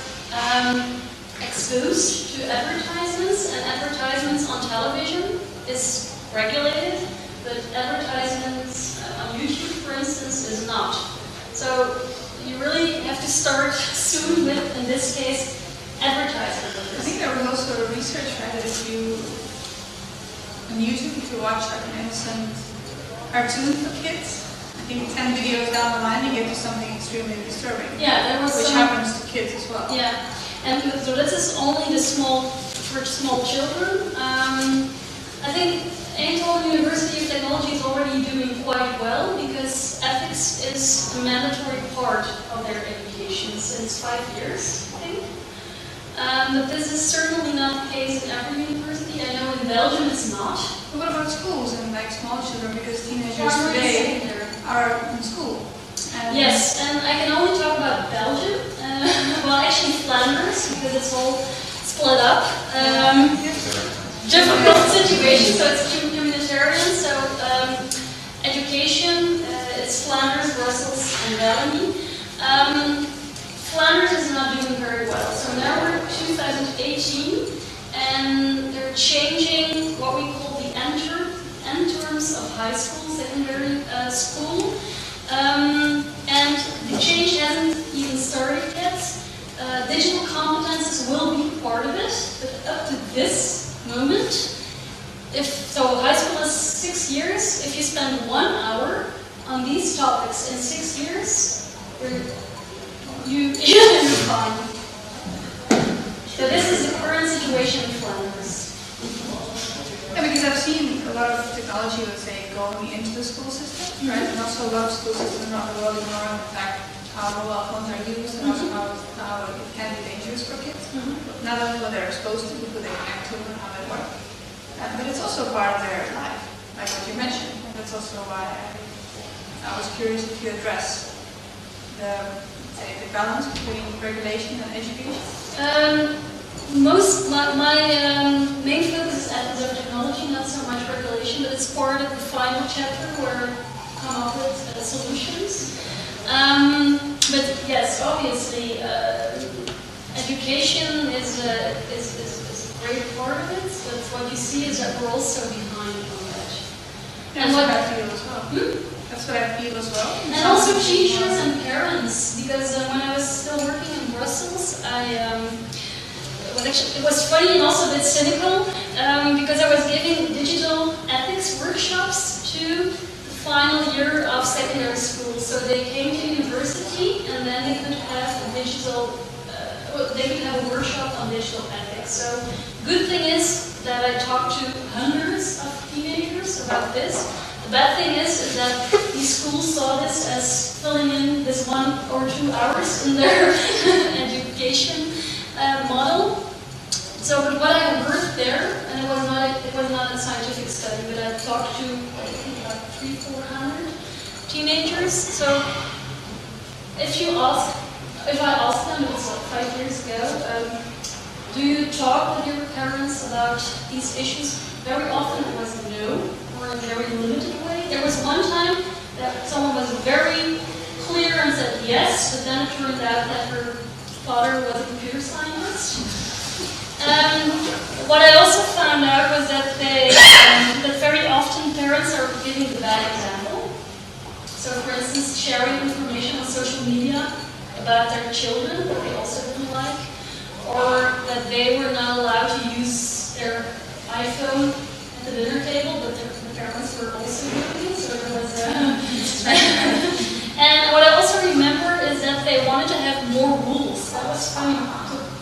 exposed to advertisements, and advertisements on television is regulated, but advertisements on YouTube, for instance, is not. So you really have to start soon with, in this case, advertising. I think there was also a research, right, that if you, on YouTube, if you watch like an innocent cartoon for kids, I think 10 videos down the line you get to something extremely disturbing. Yeah, there was which happens to kids as well. Yeah, and so this is only for small children. I think Eindhoven University of Technology is already doing quite well, because ethics is a mandatory part of their education since 5 years, I think. But this is certainly not the case in every university. I know in Belgium it's not. But what about schools and like small children? Because teenagers today are in school. Yes, and I can only talk about Belgium. Well, actually Flanders, because it's all split up. Difficult situation, so it's humanitarian. So education, it's Flanders, Brussels, and Wallonie. Flanders is not doing very well. So there were 2,000 2018, and they're changing what we call the end terms of high school, secondary school. And the change hasn't even started yet. Digital competences will be part of it, but up to this moment, so high school is 6 years. If you spend 1 hour on these topics in 6 years, you're fine. So this is the current situation in Flanders. Yeah, because I've seen a lot of technology, let's say, going into the school system, right? And also a lot of school systems around the world ignore the fact how mobile phones are used and also how it can be dangerous for kids. Not only what they're exposed to, but what they connect to and how they work. But it's also part of their life, like what you mentioned. And that's also why I was curious if you address the balance between regulation and education. My main focus is ethics of technology, not so much regulation, but it's part of the final chapter where we come up with solutions. But yes, obviously, education is a great part of it, but what you see is that we're also behind on that. That's what I feel as well. That's what I feel as well. And also teachers and parents, because when I was still working in Brussels, it was funny and also a bit cynical, because I was giving digital ethics workshops to the final year of secondary school. So they came to university and then they could have a workshop on digital ethics. So good thing is that I talked to hundreds of teenagers about this. The bad thing is that these schools saw this as filling in this 1 or 2 hours in their education model. So, but what I heard there, and it was not a scientific study, but I talked to I think about 300-400 teenagers. So, if I asked them, it was like 5 years ago, do you talk with your parents about these issues? Very often it was no, or in a very limited way. There was one time that someone was very clear and said yes, but then it turned out that her father was a computer scientist. What I also found out was that that very often parents are giving the bad example. So, for instance, sharing information on social media about their children that they also didn't like, or that they were not allowed to use their iPhone at the dinner table, but the parents were also doing it. So there was and what I also remember is that they wanted to have more rules. That was funny.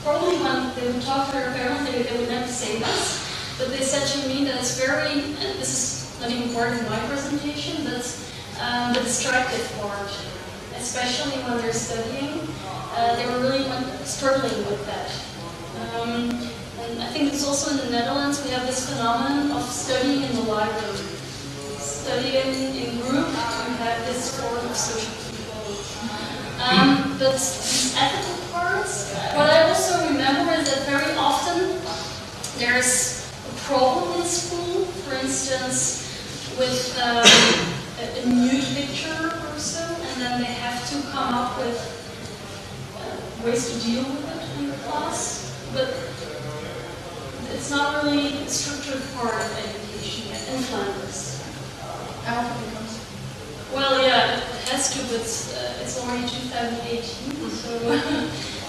Probably when they would talk to their parents, they would never say this, but they said to me that it's very, and this is not even part of my presentation, but the distractive part, especially when they're studying, they were really struggling with that. And I think it's also in the Netherlands, we have this phenomenon of studying in the library. Studying in group, we have this form of social control. But these ethical parts, what I also remember is that very often there's a problem in school, for instance, with a nude picture or so, and then they have to come up with ways to deal with it in the class. But it's not really a structured part of education yet in Flanders. I hope it becomes. Well, yeah, it has to, but it's already 2018. So,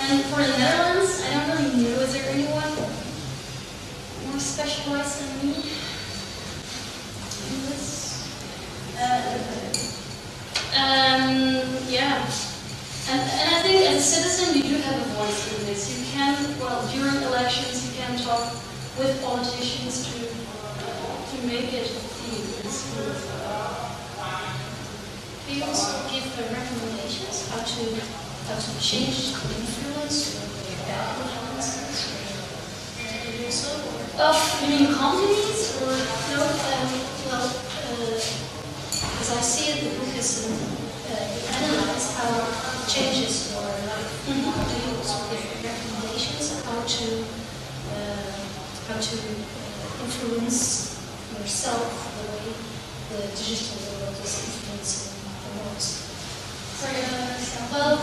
and for the Netherlands, I don't really know. Is there anyone more specialized than me in this? Yeah. And I think as a citizen, you do have a voice in this. You can, well, during elections, you can talk with politicians to make it a theme in schools. Do you also give recommendations how to change the influence or the bad influences? You mean companies or no? Well, as I see it, the book is analyze how it changes your life. Do you also give recommendations on how to influence yourself the way the digital world is influencing the world? Sorry, I don't understand. Well,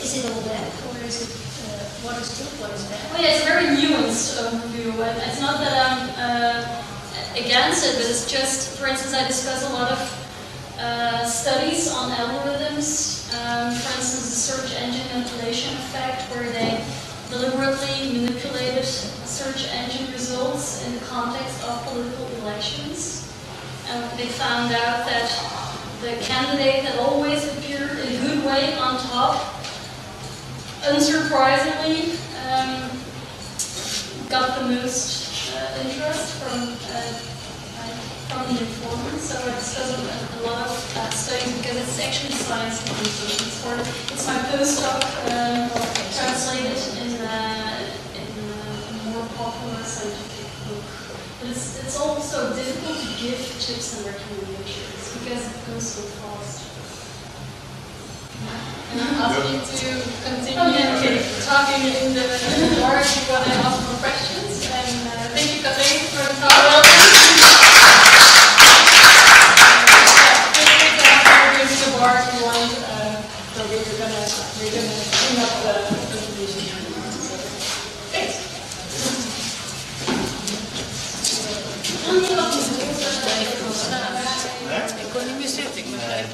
Is it all bad, or is it what is good, what is bad? Well, yeah, it's a very nuanced overview, and it's not that I'm against it, but it's just, for instance, I discuss a lot of studies on algorithms. For instance, the search engine manipulation effect, where they deliberately manipulated search engine results in the context of political elections. And they found out that the candidate that always appeared in a good way on top, unsurprisingly, got the most interest from the informants. So I discuss a lot of studies because it's actually science research. It's my postdoc translated in a more popular scientific book. But it's also difficult to give tips and recommendations because it goes so fast. And I'm asking you to continue talking in the bar if you want to ask more questions. And thank you, Katleen, for the talk. Feel free to have more in the bar if you want. So we're gonna clean up the presentation. Thanks. Ik kon niet meer zitten, ik ben blij.